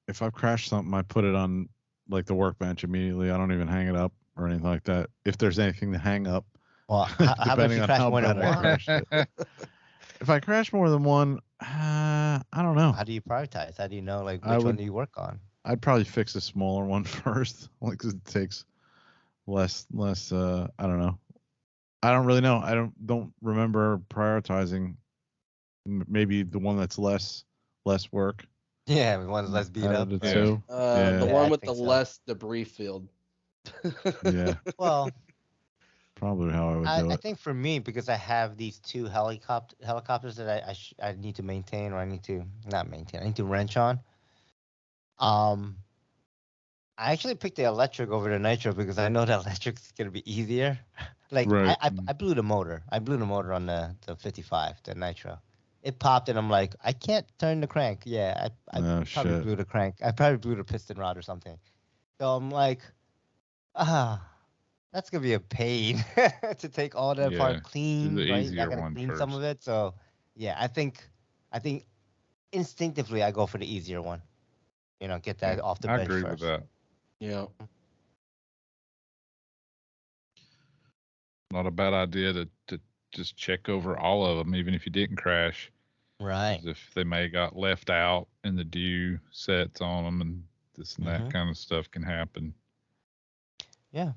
if I've crashed something, I put it on like the workbench immediately. I don't even hang it up or anything like that. If there's anything to hang up, Well, how about if depending you on crash how more than bad I one? crashed it. If I crash more than one, I don't know. How do you prioritize? How do you know like I which one would- do you work on? I'd probably fix a smaller one first, like 'cause it takes less. I don't know. I don't really know. I don't remember prioritizing. Maybe the one that's less work. Yeah, the one's less beat out up. of the Yeah. two. The Yeah, one I with the think so. less debris field. Yeah, Well, probably how I would do I it. think for me, because I have these two helicopters that I need to maintain, or I need to not maintain, I need to wrench on. I actually picked the electric over the nitro because I know the electric is gonna be easier. Like Right. I blew the motor. I blew the motor on the 55, the nitro. It popped and I'm like, I can't turn the crank. Yeah, I Oh, probably shit. blew the crank. I probably blew the piston rod or something. So I'm like, that's gonna be a pain to take all that Yeah, apart do clean, the right? I easier gotta one clean some first. of it. So yeah, I think instinctively I go for the easier one. Get that Yeah, off the I bench agree first. with that. Yeah. Not a bad idea to just check over all of them, even if you didn't crash. Right. 'Cause if they may got left out and the due sets on them and this and that kind of stuff can happen. Yeah.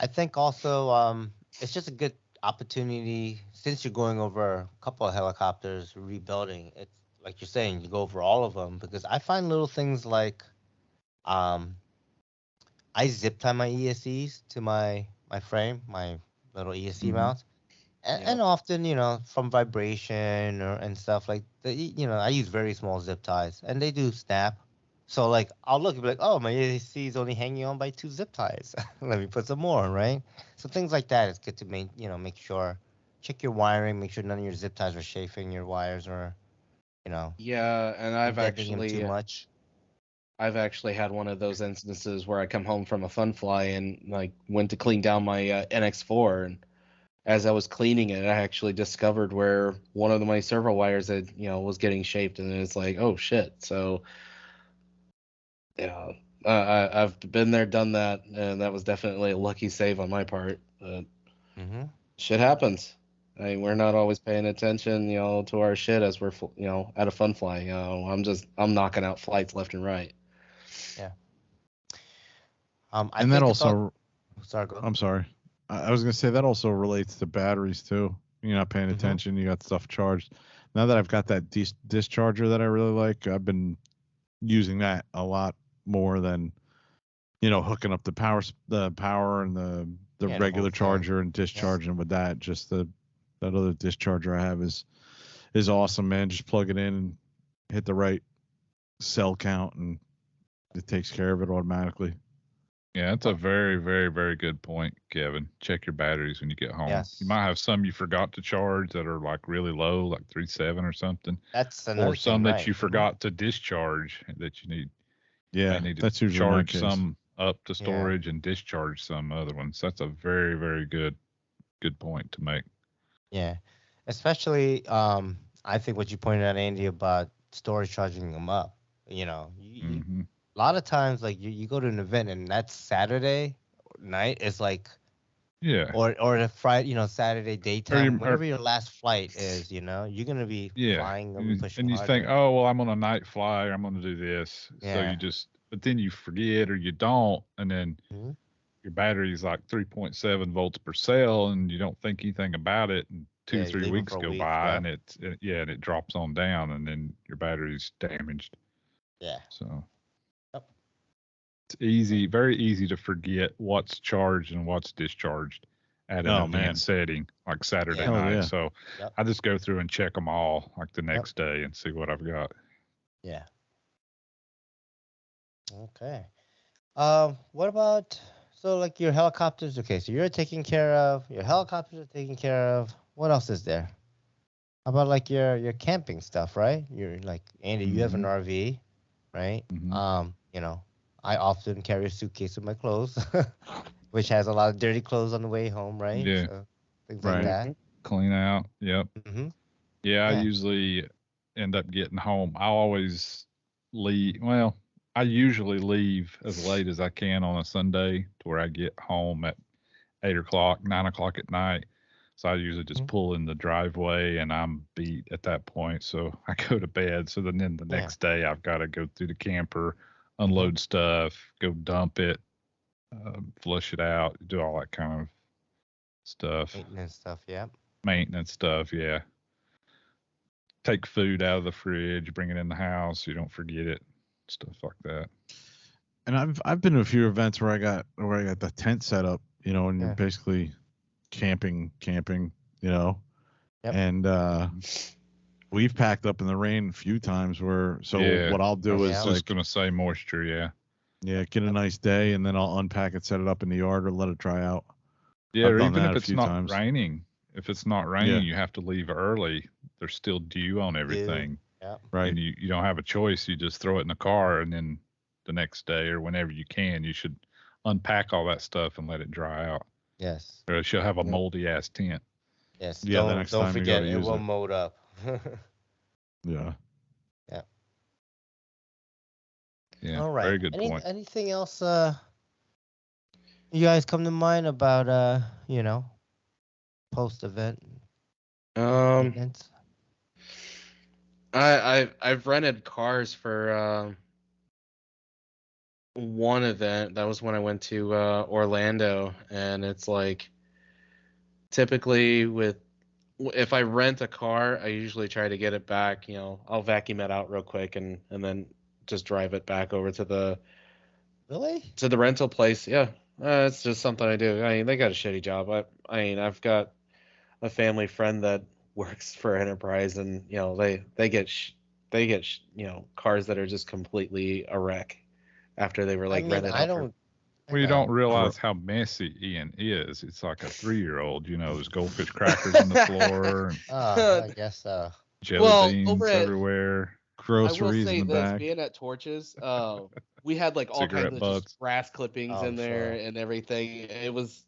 I think also it's just a good opportunity since you're going over a couple of helicopters rebuilding. It's like you're saying, you go over all of them because I find little things like um, I zip tie my ESCs to my frame, my little ESC Mhm. mount, and often from vibration and stuff like that. I use very small zip ties and they do snap. So like I'll look and be like, oh, my ESC is only hanging on by 2 zip ties. Let me put some more, right? So things like that. It's good to make sure, check your wiring, make sure none of your zip ties are chafing your wires or Yeah, and bending them too much. I've actually had one of those instances where I come home from a fun fly and like went to clean down my NX4, and as I was cleaning it, I actually discovered where one of my servo wires had was getting shaped, and it's like, oh shit. So yeah, I've been there, done that, and that was definitely a lucky save on my part. But Mm-hmm. shit happens. I mean, we're not always paying attention, to our shit as we're, at a fun fly. I'm knocking out flights left and right. Yeah. And that also, sorry, go. I'm sorry. I was gonna say that also relates to batteries too. You're not paying attention. You got stuff charged. Now that I've got that discharger that I really like, I've been using that a lot more than hooking up the power and the Yeah, the regular whole thing. charger and discharging with that. Just that other discharger I have is awesome, man. Just plug it in and hit the right cell count, and it takes care of it automatically. Yeah, that's a very, very, very good point, Kevin. Check your batteries when you get home. Yes. You might have some you forgot to charge that are like really low, like 3.7 or something. That's another Or some thing, that right. you forgot to discharge that you need. Yeah, You need to that's usually my charge case. some up to storage and discharge some other ones. That's a very, very good point to make. Yeah. Especially I think what you pointed out, Andy, about storage charging them up. Mm-hmm. A lot of times like you go to an event and that's Saturday night is like Yeah. or the Friday, Saturday daytime, whenever your last flight is, you're gonna be flying and pushing and you harder. think, oh well, I'm on a night flyer, I'm going to do this. Yeah. So but then you forget or you don't, and then Mhm. your battery is like 3.7 volts per cell, and you don't think anything about it, and Yeah, 2-3 you leave 'em weeks for a go week, by, yeah. and it drops on down, and then your battery's damaged. Yeah. So Yep. it's very easy to forget what's charged and what's discharged at an event setting like Saturday night. Yeah. So I just go through and check them all like the next day and see what I've got. Yeah. Okay. What about like your helicopters? Okay, so you're taking care of your helicopters are taken care of. What else is there? How about like your camping stuff, right? You're like Andy, you have an RV, right? Mhm. I often carry a suitcase with my clothes, which has a lot of dirty clothes on the way home, right? Yeah. So things Right. like that. Clean out. Yep. Mm-hmm. Yeah, I Yeah. usually end up getting home. I always leave. Well, I usually leave as late as I can on a Sunday to where I get home at 8 o'clock, 9 o'clock at night. So I usually just pull in the driveway and I'm beat at that point. So I go to bed. So then the next day I've got to go through the camper, unload stuff, go dump it, flush it out, do all that kind of stuff. Maintenance stuff, yeah. Maintenance stuff, yeah. Take food out of the fridge, bring it in the house, you don't forget it, stuff like that. And I've been to a few events where I got the tent set up, you know, and you're basically camping, you know. Yep. And we've packed up in the rain a few times what I'll do is I was just gonna say moisture, yeah, get a nice day and then I'll unpack it, set it up in the yard or let it dry out. Yeah, I've or done even that if a it's few not times. raining. If it's not raining, you have to leave early. There's still dew on everything. Yeah. Right. And you don't have a choice. You just throw it in the car, and then the next day or whenever you can, you should unpack all that stuff and let it dry out. Yes. Or else you'll have a moldy ass tent. Yes. Yeah, the next don't time you forget gotta it use will it. mold up. Yeah. Yeah. Yeah. All right. Very good point. Anything else you guys come to mind about you know, post event maintenance? I've rented cars for one event. That was when I went to Orlando, and it's like typically if I rent a car, I usually try to get it back. You know, I'll vacuum it out real quick and then just drive it back over to the rental place. Yeah, it's just something I do. I mean, they got a shitty job. I mean, I've got a family friend that works for Enterprise, and you know they get you know cars that are just completely a wreck after they were like rented out. Well, you don't realize how messy Ian is. It's like a 3-year-old, you know, there's goldfish crackers on the floor and I guess so. jelly beans everywhere. Groceries I will say in the this, back. being at Torches, we had like all Cigarette kinds of butts. just grass clippings in there and everything. It was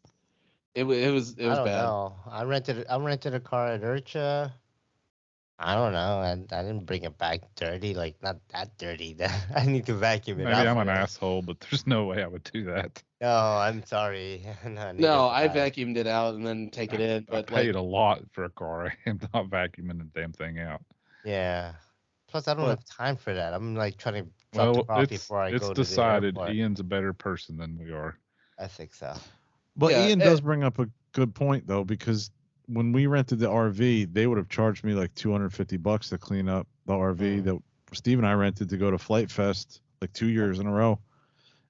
I don't bad. know. I rented a car at Urcha. I don't know. I didn't bring it back dirty, like not that dirty. I need to vacuum it out. Maybe I'm an asshole, but there's no way I would do that. No, I'm sorry. No, I vacuumed it out and then take it in. But I paid a lot for a car. I am not vacuuming the damn thing out. Yeah. Plus, I don't have time for that. I'm like trying to drop the off before I go to the airport. It's decided Ian's a better person than we are. I think so. But Ian does bring up a good point though, because when we rented the RV, they would have charged me like $250 to clean up the RV that Steve and I rented to go to Flight Fest like 2 years in a row.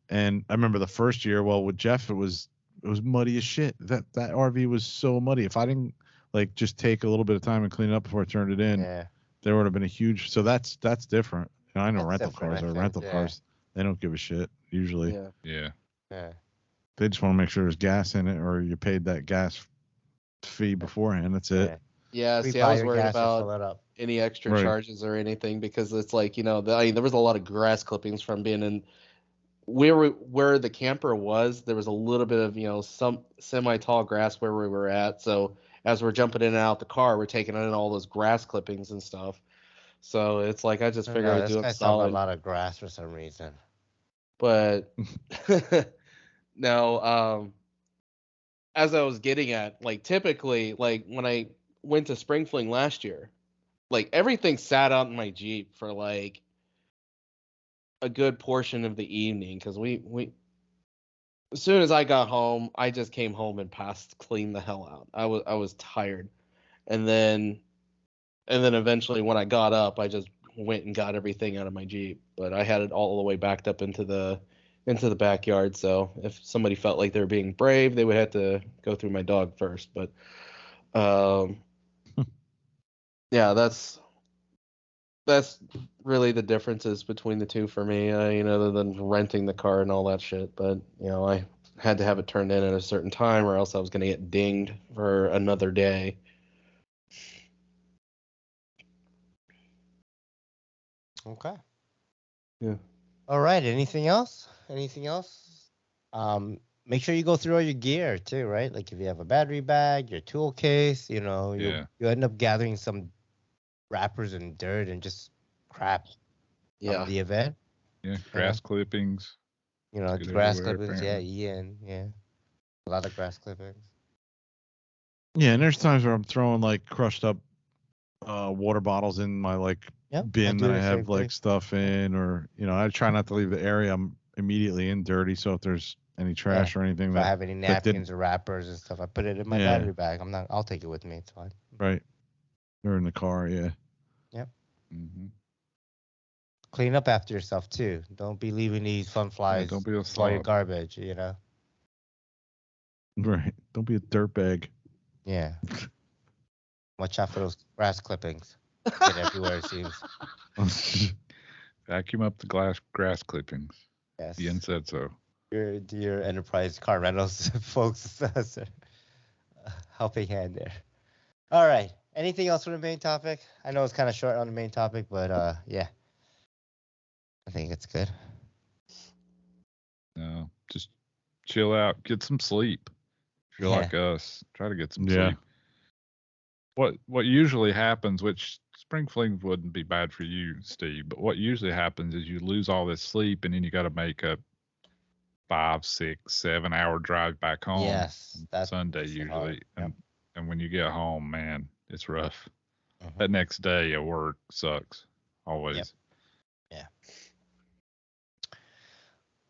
And I remember the first year, well, with Jeff, it was muddy as shit. That RV was so muddy. If I didn't like just take a little bit of time and clean it up before I turned it in, there would have been a huge. So that's different. And I know rental cars are rental cars. They don't give a shit usually. Yeah. They just want to make sure there's gas in it, or you paid that gas fee beforehand. That's it. Yeah. See, I was worried about any extra charges or anything because it's like, you know, I mean, there was a lot of grass clippings from being in where the camper was. There was a little bit of, you know, some semi-tall grass where we were at. So as we're jumping in and out the car, we're taking in all those grass clippings and stuff. So it's like I just figured I'd do it solid. A lot of grass for some reason. But no, as I was getting at, like typically, like when I went to Spring Fling last year, like everything sat out in my Jeep for like a good portion of the evening because we as soon as I got home, I just came home and cleaned the hell out. I was tired, and then eventually when I got up, I just went and got everything out of my Jeep. But I had it all the way backed up into the backyard. So if somebody felt like they were being brave, they would have to go through my dog first. But yeah, that's really the differences between the two for me, you know, other than renting the car and all that shit. But, you know, I had to have it turned in at a certain time or else I was going to get dinged for another day. Okay. Yeah. All right. Anything else? Make sure you go through all your gear too, right? Like if you have a battery bag, your tool case, you end up gathering some wrappers and dirt and just crap from the event. Yeah, grass clippings. The grass clippings. Apparently. Yeah, Ian. Yeah, a lot of grass clippings. Yeah, and there's times where I'm throwing like crushed up water bottles in my bin that I have stuff in, or I try not to leave the area I'm immediately in dirty. So if there's any trash or anything, if I have any napkins or wrappers and stuff, I put it in my battery bag. I'll take it with me. It's fine. Right. Or in the car. Yeah. Yep. Mm-hmm. Clean up after yourself too. Don't be leaving these fun flies. Don't be a all your garbage. Right. Don't be a dirtbag. Yeah. Watch out for those grass clippings. Get everywhere, it seems. Vacuum up the grass clippings. Yes. Ian said so. Your Enterprise car rentals folks, helping hand there. All right. Anything else for the main topic? I know it's kind of short on the main topic, but yeah. I think it's good. No, just chill out. Get some sleep. If you're like us, try to get some sleep. What usually happens, which spring fling wouldn't be bad for you, Steve, but what usually happens is you lose all this sleep and then you got to make a 5, 6, 7 hour drive back home. Yes, that's Sunday usually. Yep. And when you get home, man, it's rough. That next day at work sucks. Always. Yep. Yeah.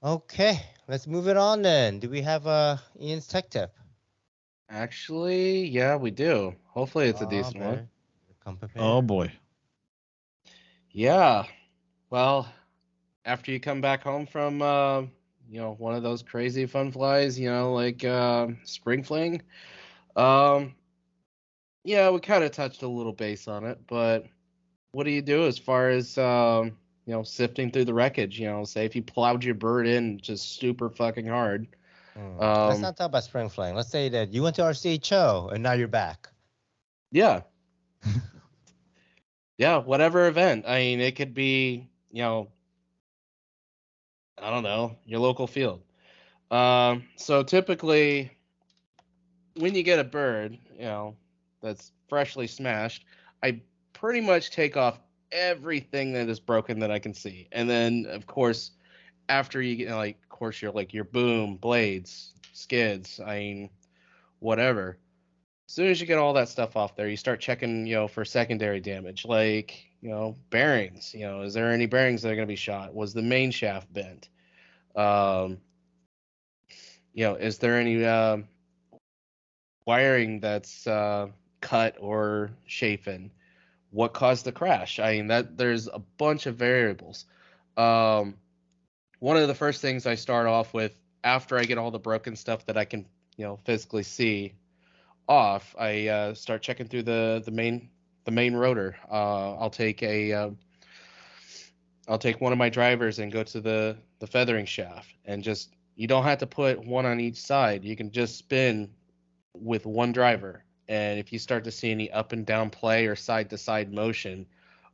Okay, let's move it on then. Do we have Ian's tech tip? Actually, yeah, we do. Hopefully it's a decent one. Come prepared. Oh boy. Yeah. Well, after you come back home from one of those crazy fun flies, like spring fling, yeah, we kind of touched a little base on it, but what do you do as far as sifting through the wreckage? Say if you plowed your bird in just super fucking hard. Let's not talk about spring fling. Let's say that you went to RCHO and now you're back. Yeah. Yeah, whatever event. I mean, it could be, I don't know, your local field. So typically, when you get a bird, that's freshly smashed, I pretty much take off everything that is broken that I can see, and then of course, after you get of course your boom, blades, skids, I mean, whatever. As soon as you get all that stuff off there, you start checking, for secondary damage, bearings. Is there any bearings that are going to be shot? Was the main shaft bent? Is there any wiring that's cut or chafing? What caused the crash? I mean, there's a bunch of variables. One of the first things I start off with after I get all the broken stuff that I can, physically see off, I start checking through the main rotor. I'll take one of my drivers and go to the feathering shaft, and just, you don't have to put one on each side. You can just spin with one driver, and if you start to see any up and down play or side to side motion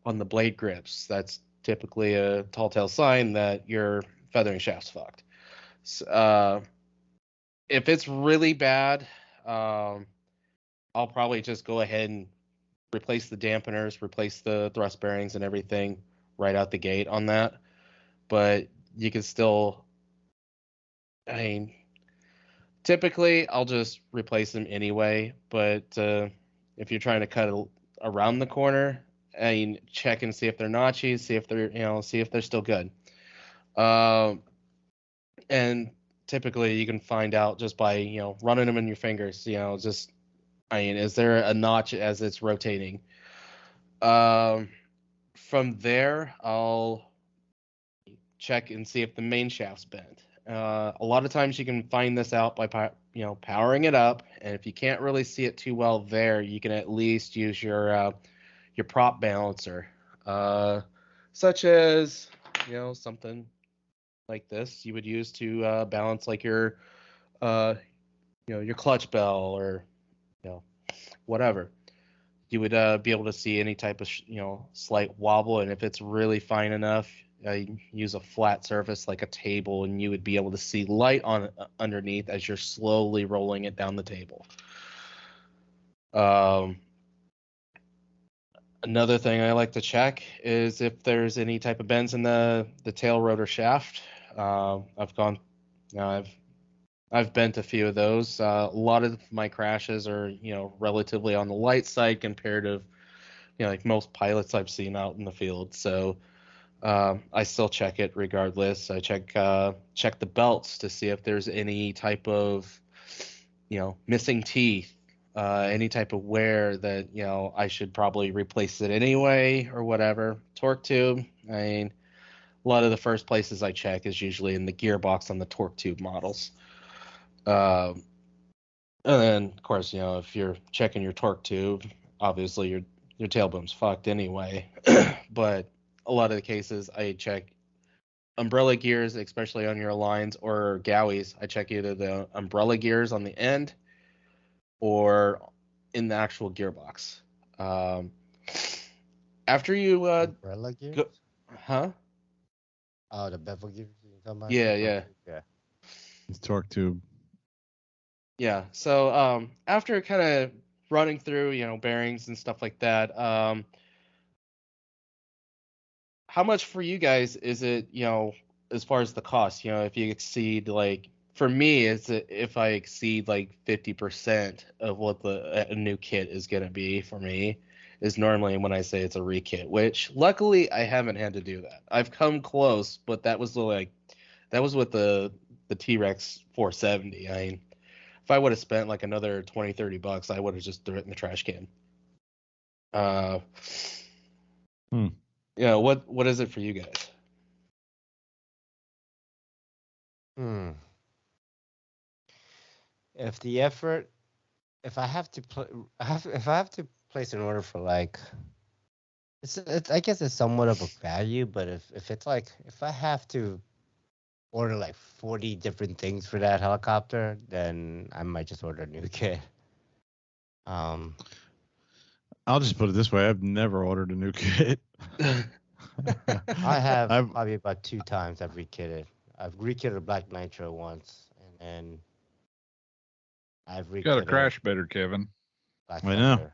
on the blade grips, that's typically a tall tale sign that your feathering shaft's fucked. So, if it's really bad, I'll probably just go ahead and replace the dampeners, replace the thrust bearings and everything right out the gate on that. But you can still, I mean, typically I'll just replace them anyway. But if you're trying to cut around the corner, I mean, check and see if they're notchy, see if they're still good. And typically you can find out just by, running them in your fingers, just, I mean, is there a notch as it's rotating? From there, I'll check and see if the main shaft's bent. A lot of times you can find this out by powering it up, and if you can't really see it too well there, you can at least use your prop balancer, such as something like this you would use to balance your clutch bell or whatever. You would be able to see any type of slight wobble, and if it's really fine enough, I use a flat surface like a table, and you would be able to see light on underneath as you're slowly rolling it down the table. Another thing I like to check is if there's any type of bends in the tail rotor shaft. I've bent a few of those. A lot of my crashes are, relatively on the light side compared to, like most pilots I've seen out in the field. So I still check it regardless. I check the belts to see if there's any type of, missing teeth, any type of wear that, I should probably replace it anyway or whatever. Torque tube. I mean, a lot of the first places I check is usually in the gearbox on the torque tube models. And then, of course, if you're checking your torque tube, obviously your tailboom's fucked anyway. But a lot of the cases, I check umbrella gears, especially on your lines or gowies. I check either the umbrella gears on the end or in the actual gearbox. After you umbrella gears? Huh? Oh, the bevel gears you're talking about? Yeah. It's torque tube. Yeah. So after kind of running through, bearings and stuff like that, how much for you guys is it, as far as the cost? If you exceed, like, for me, if I exceed like 50% of what a new kit is gonna be for me, is normally when I say it's a rekit, which luckily I haven't had to do that. I've come close, but that was with the T-Rex 470. I mean, if I would have spent like another $20-$30, I would have just threw it in the trash can. What is it for you guys? If I have to place an order for, like, it's I guess it's somewhat of a value, but if it's like, if I have to order like 40 different things for that helicopter, then I might just order a new kit. I'll just put it this way: I've never ordered a new kit. I have probably about 2 times I've rekitted. I've rekitted a Black Nitro once, and then I've rekitted. Got to crash better, Kevin. Black I know. Thunder.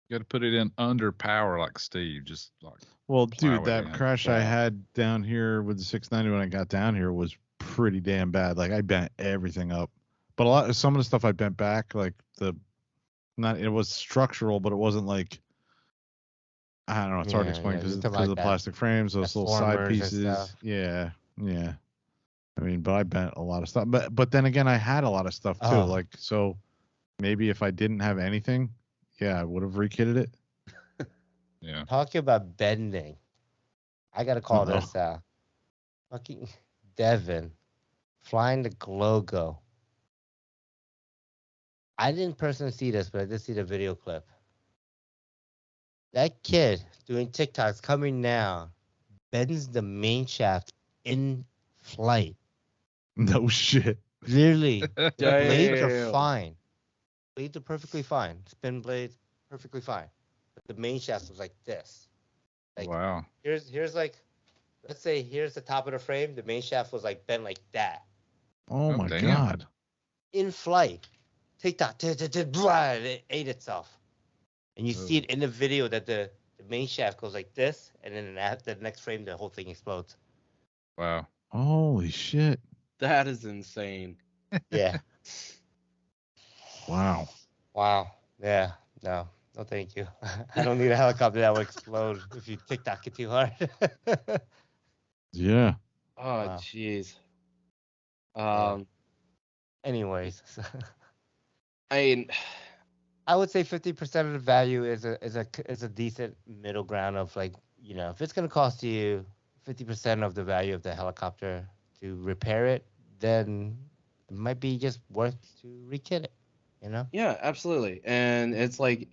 You got to put it in under power like Steve. Just like. Well, dude, that crash I had down here with the 690 when I got down here was pretty damn bad. Like, I bent everything up, but some of the stuff I bent back, like it was structural, but it wasn't like, I don't know. It's hard to explain because of the plastic frames, those little side pieces. Yeah. I mean, but I bent a lot of stuff. But then again, I had a lot of stuff too. Like, so maybe if I didn't have anything, I would have rekitted it. Yeah. Talking about bending, I gotta call this out. Fucking Devin flying the Glogo. I didn't personally see this, but I did see the video clip. That kid doing TikToks coming down bends the main shaft in flight. No shit. Literally, the blades are fine. Blades are perfectly fine. Spin blades, perfectly fine. But the main shaft was like this. Like, wow. Here's like, let's say here's the top of the frame. The main shaft was like bent like that. Oh my God. In flight. TikTok, it ate itself. And you see it in the video that the main shaft goes like this, and then at the next frame, the whole thing explodes. Wow. Holy shit. That is insane. Yeah. Wow. Yeah. No, thank you. I don't need a helicopter that will explode if you TikTok it too hard. Yeah. Oh, jeez. Anyways, I would say 50% of the value is a decent middle ground of, like, if it's gonna cost you 50% of the value of the helicopter to repair it, then it might be just worth to rekit it. Yeah, absolutely. And it's like,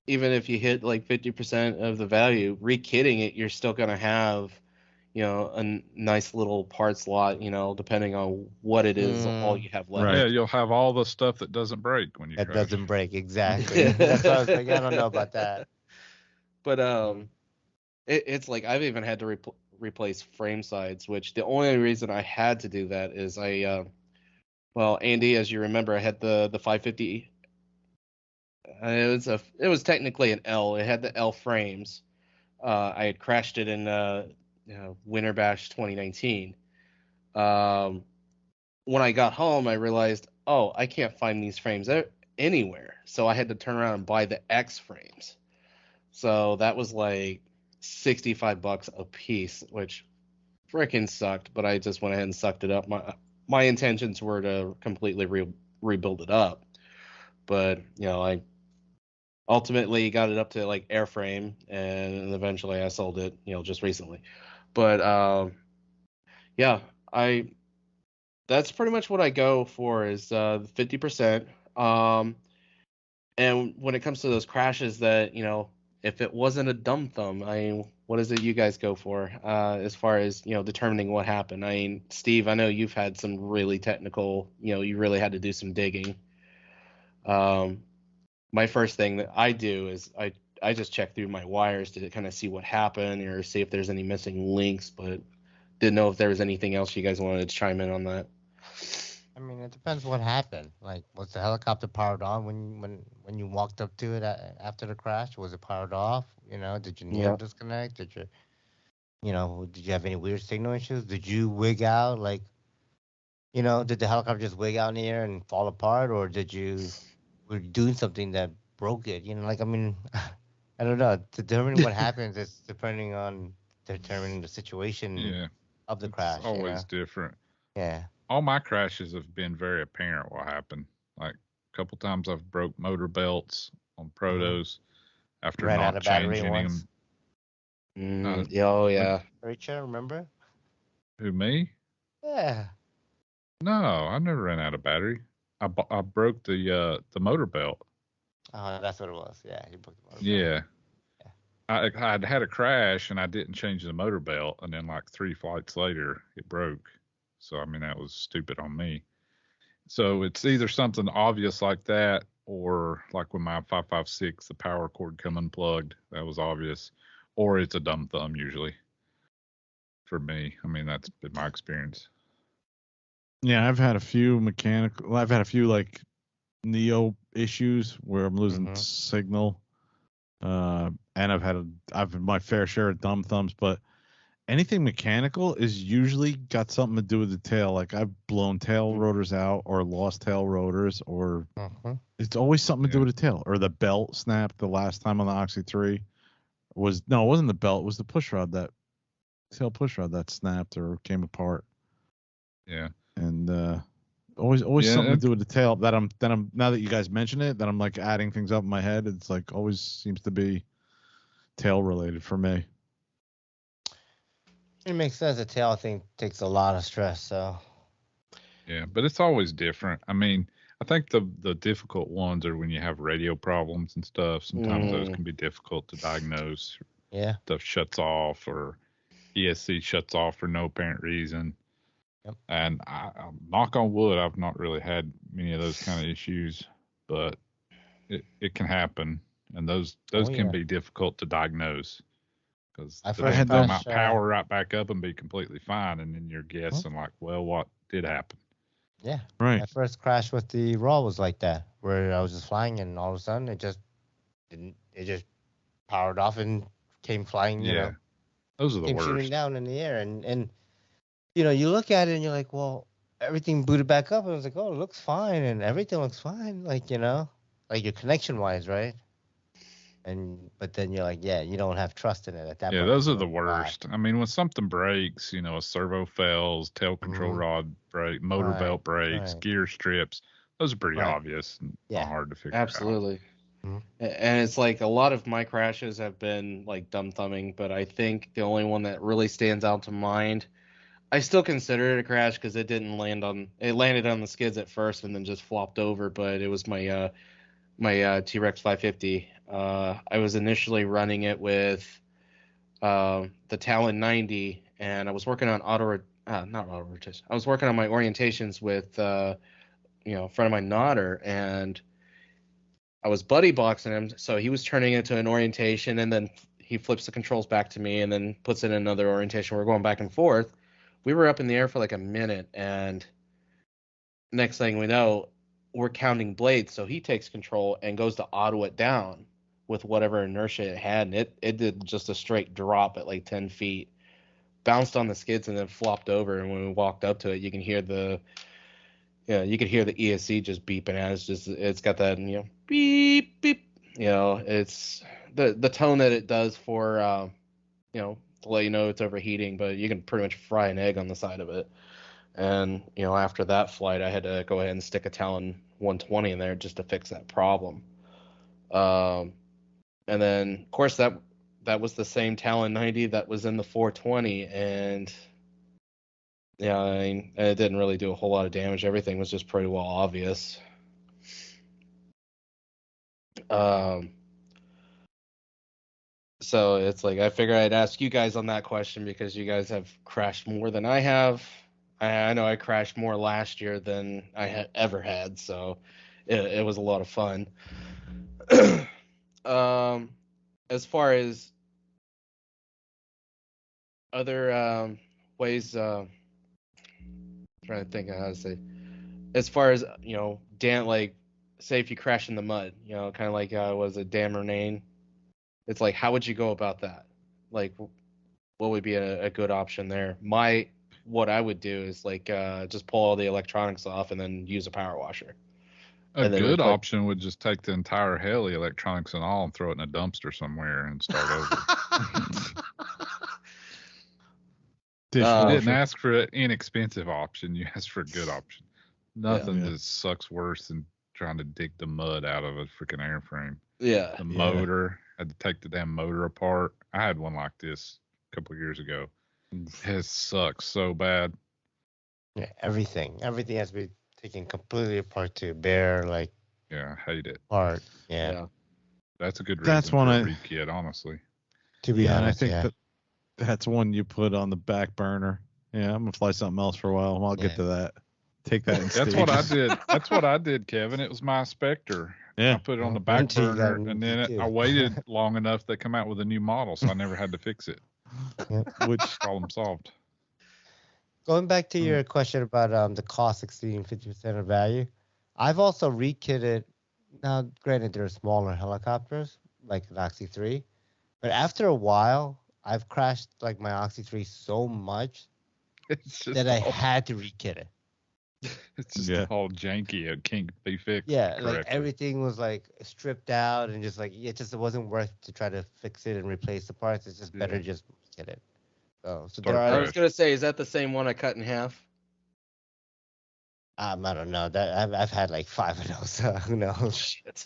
even if you hit like 50% of the value, rekitting it, you're still gonna have, a nice little parts lot, depending on what it is, all you have left. Right. Yeah, you'll have all the stuff that doesn't break when you crash. Doesn't break, exactly. That's what I was like, I don't know about that. But it's like I've even had to replace frame sides, which the only reason I had to do that is well, Andy, as you remember, I had the 550. It was technically an L. It had the L frames. I had crashed it in Winter Bash 2019. When I got home, I realized, oh, I can't find these frames anywhere. So I had to turn around and buy the X frames. So that was like $65 a piece, which freaking sucked. But I just went ahead and sucked it up. My intentions were to completely rebuild it up, but I ultimately got it up to like airframe, and eventually I sold it, just recently. But yeah, that's pretty much what I go for is 50%. And when it comes to those crashes that, if it wasn't a dumb thumb, what is it you guys go for as far as, determining what happened? Steve, I know you've had some really technical, you really had to do some digging. My first thing that I do is I just check through my wires to kind of see what happened or see if there's any missing links, but didn't know if there was anything else you guys wanted to chime in on that. I mean, it depends what happened. Like, was the helicopter powered on when you walked up to it after the crash? Was it powered off? Did your needle disconnect? Did you have any weird signal issues? Did you wig out? Like, did the helicopter just wig out in the air and fall apart, or were you doing something that broke it? I mean, I don't know. Determining what happens is depending on determining the situation of the crash. It's always different. Yeah. All my crashes have been very apparent what happened. Like a couple times I've broke motor belts on protos after Ran out not of battery changing once. them. Yeah. Richard, remember? Who, me? Yeah. No, I never ran out of battery. I broke the motor belt. Oh, that's what it was. Yeah, he broke the motor belt. Yeah. I'd had a crash and I didn't change the motor belt, and then like 3 flights later it broke. So I mean that was stupid on me. So it's either something obvious like that, or like when my 556 the power cord come unplugged, that was obvious, or it's a dumb thumb usually. For me, I mean that's been my experience. Yeah, I've had a few like Neo issues where I'm losing signal. And I've had my fair share of dumb thumbs, but anything mechanical is usually got something to do with the tail. Like I've blown tail rotors out or lost tail rotors, or it's always something to do with the tail. Or the belt snapped the last time on the Oxy 3. It wasn't the belt, it was the push rod, that tail push rod that snapped or came apart. Yeah. And always something to do with the tail that I'm now that you guys mention it, that I'm like adding things up in my head. It's like always seems to be tail related for me. It makes sense. The tail thing takes a lot of stress, so. Yeah, but it's always different. I mean, I think the difficult ones are when you have radio problems and stuff. Sometimes those can be difficult to diagnose. Yeah. Stuff shuts off or ESC shuts off for no apparent reason. Yep. And I knock on wood, I've not really had many of those kind of issues, but it can happen, and those can be difficult to diagnose because they might power right back up and be completely fine, and then you're guessing like, well, what did happen? Yeah, right. My first crash with the Raw was like that, where I was just flying, and all of a sudden it just powered off and came flying. Those are the worst. Shooting down in the air, and you look at it and you're like, well, everything booted back up, and I was like, oh, it looks fine, and everything looks fine, like like your connection wise, right? But then you're like, yeah, you don't have trust in it at that point. Yeah, those are the worst. I mean, when something breaks, a servo fails, tail control rod break, motor belt breaks, gear strips, those are pretty obvious and not hard to figure out. Absolutely. And it's like a lot of my crashes have been like dumb thumbing, but I think the only one that really stands out to mind, I still consider it a crash because it landed on the skids at first and then just flopped over, but it was my T-Rex 550. I was initially running it with the Talon 90, and I was working on not auto rotation. I was working on my orientations with a friend of mine, Nodder, and I was buddy boxing him. So he was turning into an orientation, and then he flips the controls back to me and then puts it in another orientation. We're going back and forth. We were up in the air for like a minute, and next thing we know, we're counting blades. So he takes control and goes to auto it down with whatever inertia it had, and it did just a straight drop at like 10 feet, bounced on the skids, and then flopped over. And when we walked up to it, you could hear the ESC just beeping at us. It's got that beep beep. It's the tone that it does for to let you know it's overheating, but you can pretty much fry an egg on the side of it. And after that flight, I had to go ahead and stick a Talon 120 in there just to fix that problem. And then, of course, that was the same Talon 90 that was in the 420, and it didn't really do a whole lot of damage. Everything was just pretty well obvious. So it's like I figured I'd ask you guys on that question because you guys have crashed more than I have. I know I crashed more last year than I had ever had, so it was a lot of fun. As far as other ways, trying to think of how to say. As far as like say if you crash in the mud, kind of like was a Dan Renane. It's like, how would you go about that? Like, what would be a good option there? What I would do is like just pull all the electronics off and then use a power washer. A good option would just take the entire heli, electronics and all, and throw it in a dumpster somewhere and start over. You didn't ask for an inexpensive option. You asked for a good option. Nothing just sucks worse than trying to dig the mud out of a freaking airframe. Yeah. The motor. I had to take the damn motor apart. I had one like this a couple of years ago. It sucks so bad. Yeah, everything has to be taken completely apart to bear like. Yeah, I hate it. Part. Yeah. That's a good reason for a rekit, honestly. To be honest, and I think that's one you put on the back burner. Yeah, I'm gonna fly something else for a while. I'll get to that. Take that. That's what I did. That's what I did, Kevin. It was my Spectre. Yeah. I put it on the back burner, and then I waited long enough. They come out with a new model, so I never had to fix it. Which problem solved. Going back to your question about the cost exceeding 50% of value, I've also rekitted. Now, granted, they're smaller helicopters like an Oxy 3, but after a while, I've crashed like my Oxy 3 so much that I had to rekit it. It's just all janky. It can't be fixed. Yeah, correctly. like everything was like stripped out and just like it wasn't worth to try to fix it and replace the parts. It's just better just get it. So I was gonna say, is that the same one I cut in half? I don't know. That I've had like 5 of those. So who knows? Shit.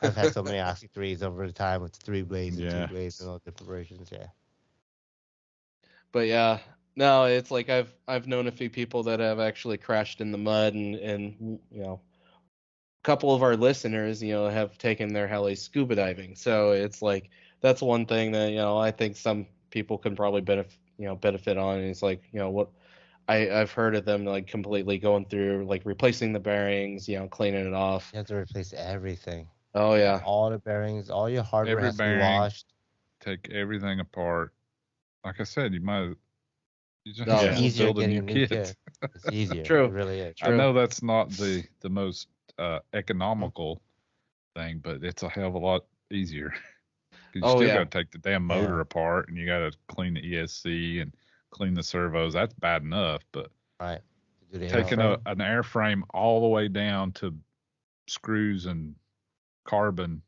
I've had so many Oxy 3s over the time with 3 blades and 2 blades and all different versions. Yeah. But yeah. No, it's like I've known a few people that have actually crashed in the mud, and a couple of our listeners, have taken their heli scuba diving. So it's like that's one thing that I think some people can probably benefit on. And it's like what I've heard of them like completely going through like replacing the bearings, cleaning it off. You have to replace everything. Oh yeah, all the bearings, all your hardware has to be washed. Take everything apart. Like I said, you just easier build a new kit. It's easier. True. It really is. True. I know that's not the most economical thing, but it's a hell of a lot easier. You still got to take the damn motor apart, and you got to clean the ESC and clean the servos. That's bad enough, but taking an airframe all the way down to screws and carbon,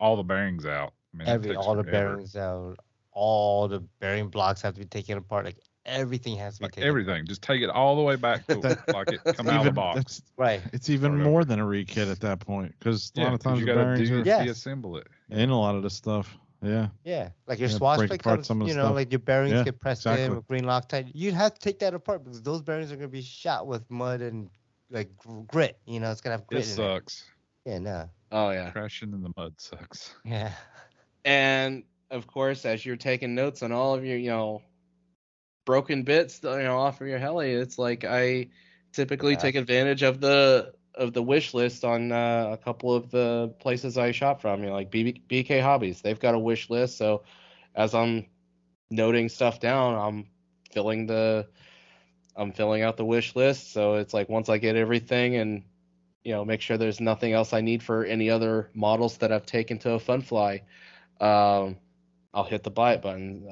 all the bearings out. I mean, all the bearings out, all the bearing blocks have to be taken apart. Like everything has to be taken everything. apart. Just take it all the way back to like it come out of the box. Right. It's even more than a rekit at that point because a lot of times you the bearings are deassemble it. In a lot of the stuff. Yeah. Yeah. Like your swash plate comes, like your bearings get pressed in with green Loctite. You'd have to take that apart because those bearings are going to be shot with mud and like grit. It's going to have grit. It sucks. Yeah, no. Oh yeah. Crashing in the mud sucks. Yeah. And of course, as you're taking notes on all of your, broken bits, off of your heli, it's like I typically take advantage of the wish list on a couple of the places I shop from. Like BK Hobbies, they've got a wish list, so as I'm noting stuff down, I'm filling out the wish list. So it's like once I get everything and make sure there's nothing else I need for any other models that I've taken to a funfly, I'll hit the buy it button.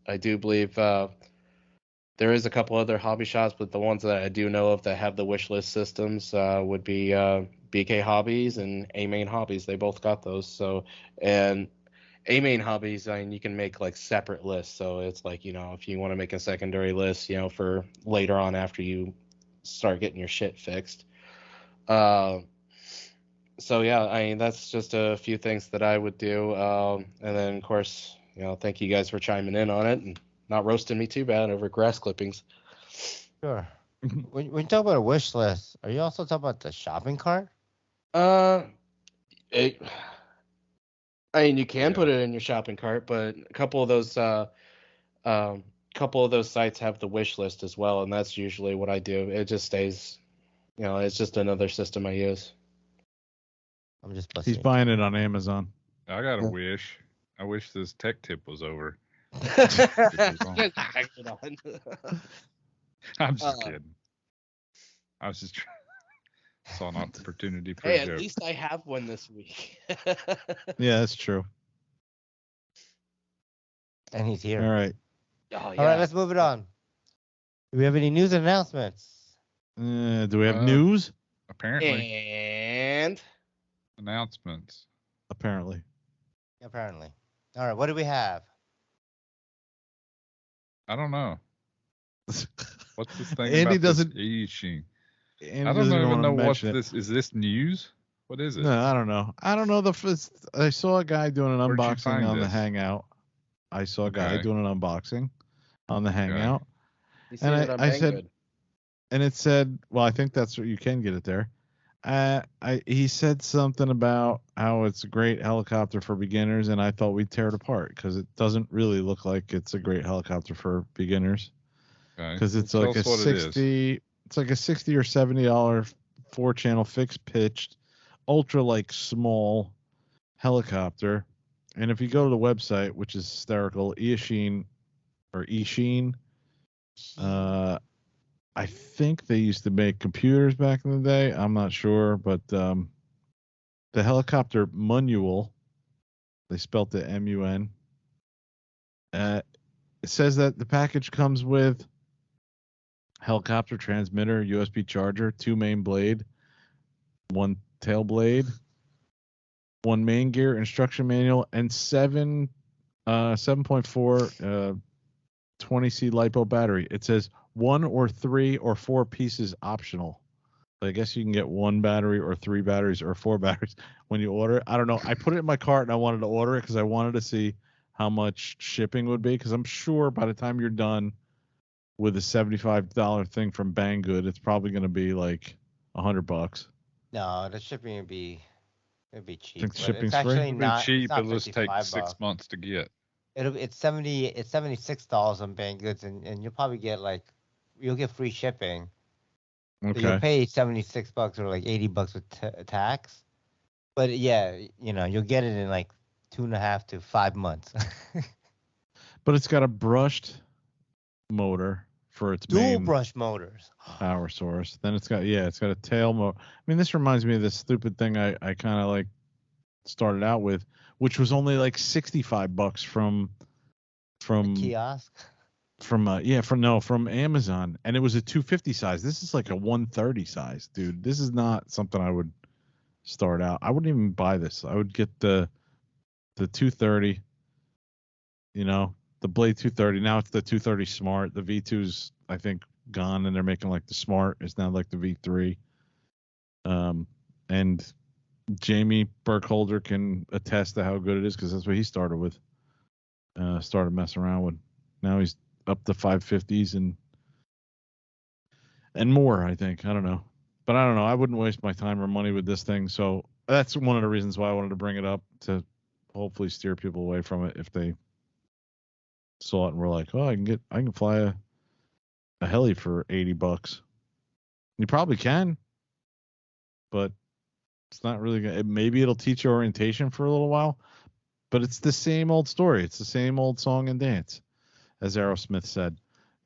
I do believe there is a couple other hobby shops, but the ones that I do know of that have the wish list systems would be BK Hobbies and Iaen Hobbies. They both got those. So, and Iaen Hobbies, I mean, you can make like separate lists. So it's like, if you want to make a secondary list, for later on after you start getting your shit fixed. So yeah, I mean, that's just a few things that I would do. And then of course, thank you guys for chiming in on it and not roasting me too bad over grass clippings. Sure. when you talk about a wish list, are you also talking about the shopping cart? I mean, you can put it in your shopping cart, but a couple of those sites have the wish list as well, and that's usually what I do. It just stays, it's just another system I use. I'm just He's buying it on Amazon. I got a wish. I wish this tech tip was over. I'm just kidding. I was just saw an opportunity for a joke. At least I have one this week. Yeah, that's true. And he's here. All right. Oh, yeah. All right, let's move it on. Do we have any news and announcements? Do we have news? Apparently. And announcements. Apparently. Apparently. All right, what do we have? I don't know. What's this thing Andy about doesn't. Iaen? Andy I don't even know what it. this is. This news? What is it? No, I don't know. I don't know. I saw a guy doing an unboxing on the Hangout. I saw a guy doing an unboxing on the Hangout. And I said, and it said, well, I think that's what you can get it there. He said something about how it's a great helicopter for beginners, and I thought we'd tear it apart because it doesn't really look like it's a great helicopter for beginners. Because it's like a $60 or $70 4-channel fixed pitched, ultra like small helicopter. And if you go to the website, which is hysterical, Iaen, I think they used to make computers back in the day. I'm not sure, but the helicopter manual, they spelt it MUN. It says that the package comes with helicopter transmitter, USB charger, 2 main blade, 1 tail blade, 1 main gear, instruction manual, and 7.4 20C LiPo battery. It says 1 or 3 or 4 pieces optional. I guess you can get 1 battery or 3 batteries or 4 batteries when you order it. I don't know. I put it in my cart and I wanted to order it because I wanted to see how much shipping would be, because I'm sure by the time you're done with a $75 thing from Banggood, it's probably going to be like $100. No, the shipping would be cheap. Think shipping's it's free? actually It'll not be cheap. it's not It'll just take $55. 6 months to get. It's $76 on Banggood, and you'll probably get you'll get free shipping. Okay. So you'll pay $76 or like $80 with tax. But yeah, you'll get it in like 2.5 to 5 months. But it's got a brushed motor for its dual main brush motors power source. Then it's got a tail motor. I mean, this reminds me of this stupid thing I kind of like started out with, which was only like $65 from a kiosk. From Amazon, and it was a 250 size. This is like a 130 size, dude. This is not something I would start out. I wouldn't even buy this. I would get the 230. The Blade 230. Now it's the 230 Smart. The V2's I think gone, and they're making like the Smart. It's now like the V3. And Jamie Burkholder can attest to how good it is because that's what he started with. Started messing around with. Now he's up to 550s and more, I think. I don't know. But I don't know. I wouldn't waste my time or money with this thing. So that's one of the reasons why I wanted to bring it up, to hopefully steer people away from it if they saw it and were like, oh, I can fly a heli for $80. You probably can, but it's not really gonna. Maybe it'll teach you orientation for a little while. But it's the same old story. It's the same old song and dance, as Aerosmith said.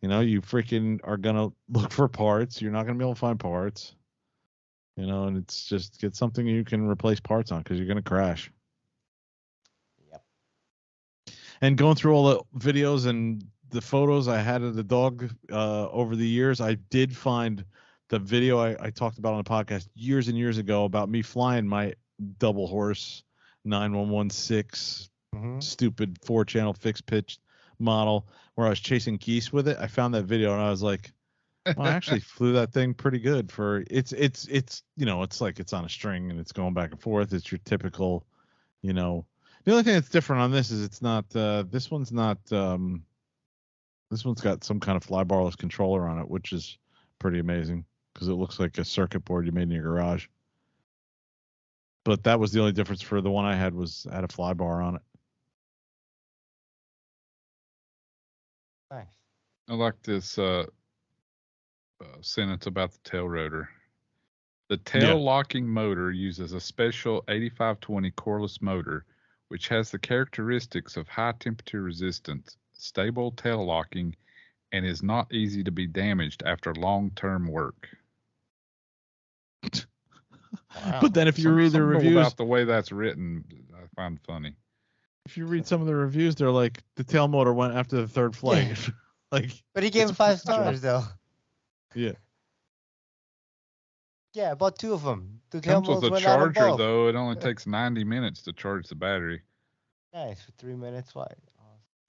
You know, you freaking are gonna look for parts. You're not gonna be able to find parts. You know, and it's just get something you can replace parts on because you're gonna crash. Yep. And going through all the videos and the photos I had of the dog over the years, I did find the video I talked about on the podcast years and years ago about me flying my double horse 9116 stupid 4-channel fixed pitch model where I was chasing geese with it. I found that video and I was like, well, I actually flew that thing pretty good for it's you know, it's like it's on a string and it's going back and forth. It's your typical, you know, the only thing that's different on this is it's not this one's not this one's got some kind of fly barless controller on it, which is pretty amazing because it looks like a circuit board you made in your garage. But that was the only difference for the one I had was had a fly bar on it. Nice. I like this sentence about the tail rotor. The tail locking motor uses a special 8520 coreless motor, which has the characteristics of high temperature resistance, stable tail locking, and is not easy to be damaged after long-term work. Wow. But then if you read the reviews about the way that's written, I find funny. If you read some of the reviews, they're like the tail motor went after the third flight. Yeah. Like, But he gave him 5 stars though. Yeah. Yeah, I bought 2 of them. The tail Comes with motors a went out on charger both. though. It only takes 90 minutes to charge the battery. Nice for 3 minutes. Why?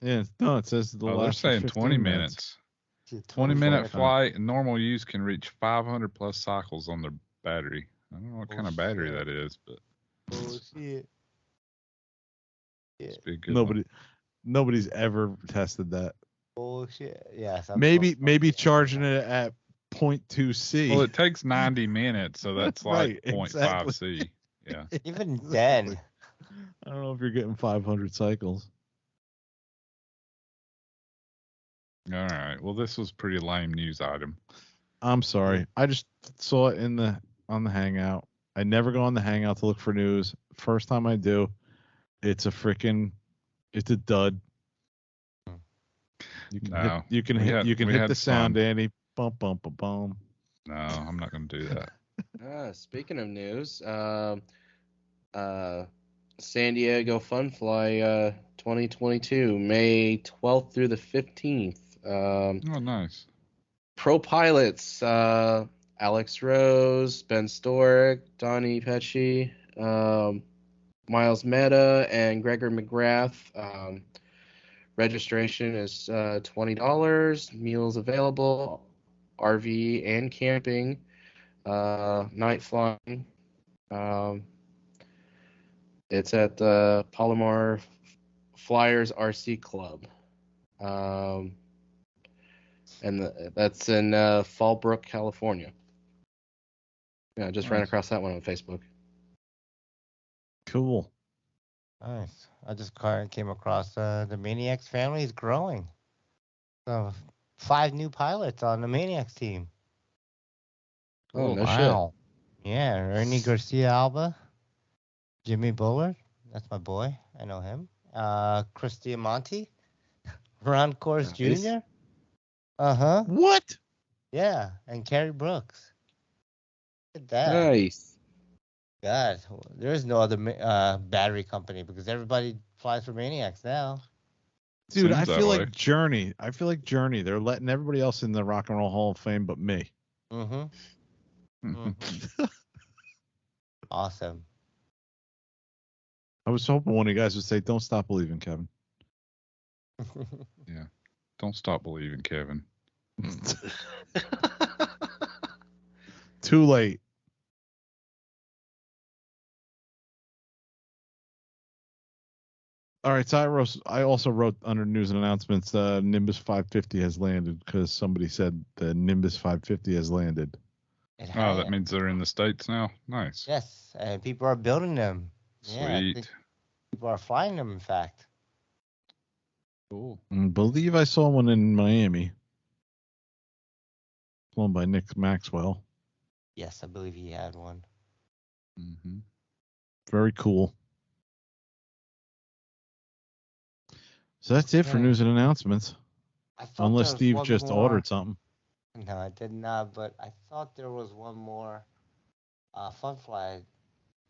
Yeah, no, it says the Oh, they're last for saying 15 20 minutes. minutes. 20-minute flight, normal use can reach 500 plus cycles on their battery. I don't know what kind of battery that is, but shit. it's a good one. Nobody's ever tested that. Bullshit. Yes. Maybe charging it at 0.2 C. Well, it takes 90 minutes, so that's like Right, 0.5 C. Yeah. Even then. I don't know if you're getting 500 cycles. All right. Well, this was pretty lame news item. I'm sorry. I just saw it on the Hangout. I never go on the Hangout to look for news. First time I do, it's a dud. You can hit the sound, Andy. Bum bum bum bum. No, I'm not going to do that. Speaking of news, San Diego Funfly 2022, May 12th through the 15th. Oh, nice. Pro pilots, Alex Rose, Ben Storick, Donnie Pesci, Miles Mehta, and Gregor McGrath. Registration is $20. Meals available. RV and camping. Night flying. It's at the Palomar Flyers RC Club. And that's in Fallbrook, California. Yeah, I just ran across that one on Facebook. Cool. Nice. I just came across the Maniacs family is growing. So 5 new pilots on the Maniacs team. Oh, no wow. Shit. Yeah, Ernie Garcia Alba, Jimmy Bullard, that's my boy. I know him. Chris Diamante, Ron Kors Jr. Uh-huh. What? Yeah, and Kerry Brooks. Look at that. Nice. God, there is no other battery company because everybody flies for Maniacs now. Dude, I feel like Journey. They're letting everybody else in the Rock and Roll Hall of Fame but me. Mm-hmm. Awesome. I was hoping one of you guys would say, "Don't stop believing, Kevin." Yeah. Don't stop believing, Kevin. Too late. All right, so I also wrote under news and announcements, Nimbus 550 has landed because somebody said the Nimbus 550 has landed. Oh, that means they're in the States now? Nice. Yes, and people are building them. Sweet. Yeah, people are flying them, in fact. Cool. I believe I saw one in Miami. Flown by Nick Maxwell. Yes, I believe he had one. Mm-hmm. Very cool. So that's it for news and announcements. I thought Unless there was Steve one just more. ordered something. No, I did not. But I thought there was one more funfly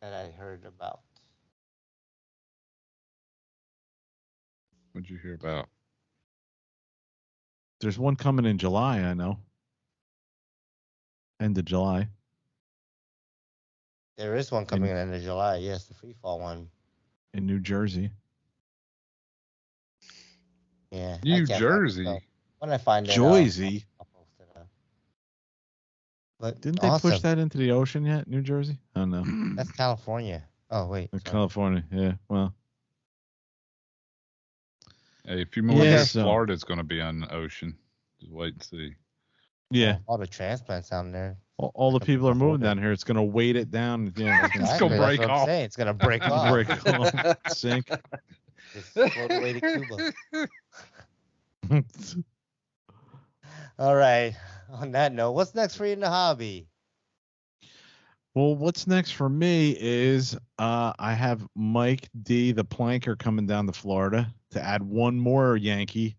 that I heard about. What'd you hear about? There's one coming in July, I know. End of July. There is one coming in end of July. Yes, the free fall one. In New Jersey. Yeah. New Jersey. When I find it, Jersey. I'll post it up. But didn't they push that into the ocean yet, New Jersey? Oh no. That's California. Oh wait. California, yeah. Well. Hey, a few more years, Florida's going to be on the ocean. Just wait and see. Yeah. All the transplants down there. All the people are moving down here. It's going to weight it down. Yeah, it's going to break off. It's going to break off. Break off. Sink. Just float away to Cuba. All right. On that note, what's next for you in the hobby? Well, what's next for me is I have Mike D, the planker, coming down to Florida to add one more Yankee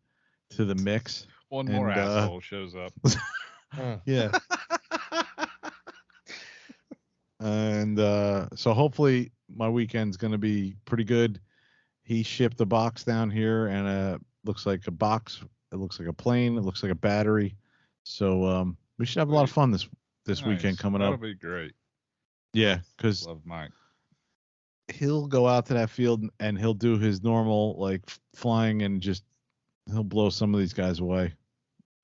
to the mix. One more asshole shows up. Yeah. And so hopefully my weekend's going to be pretty good. He shipped a box down here, and looks like a box. It looks like a plane. It looks like a battery. So we should have a lot of fun this weekend coming up. That'll be great. Yeah, because love Mike. He'll go out to that field and he'll do his normal like flying and just he'll blow some of these guys away.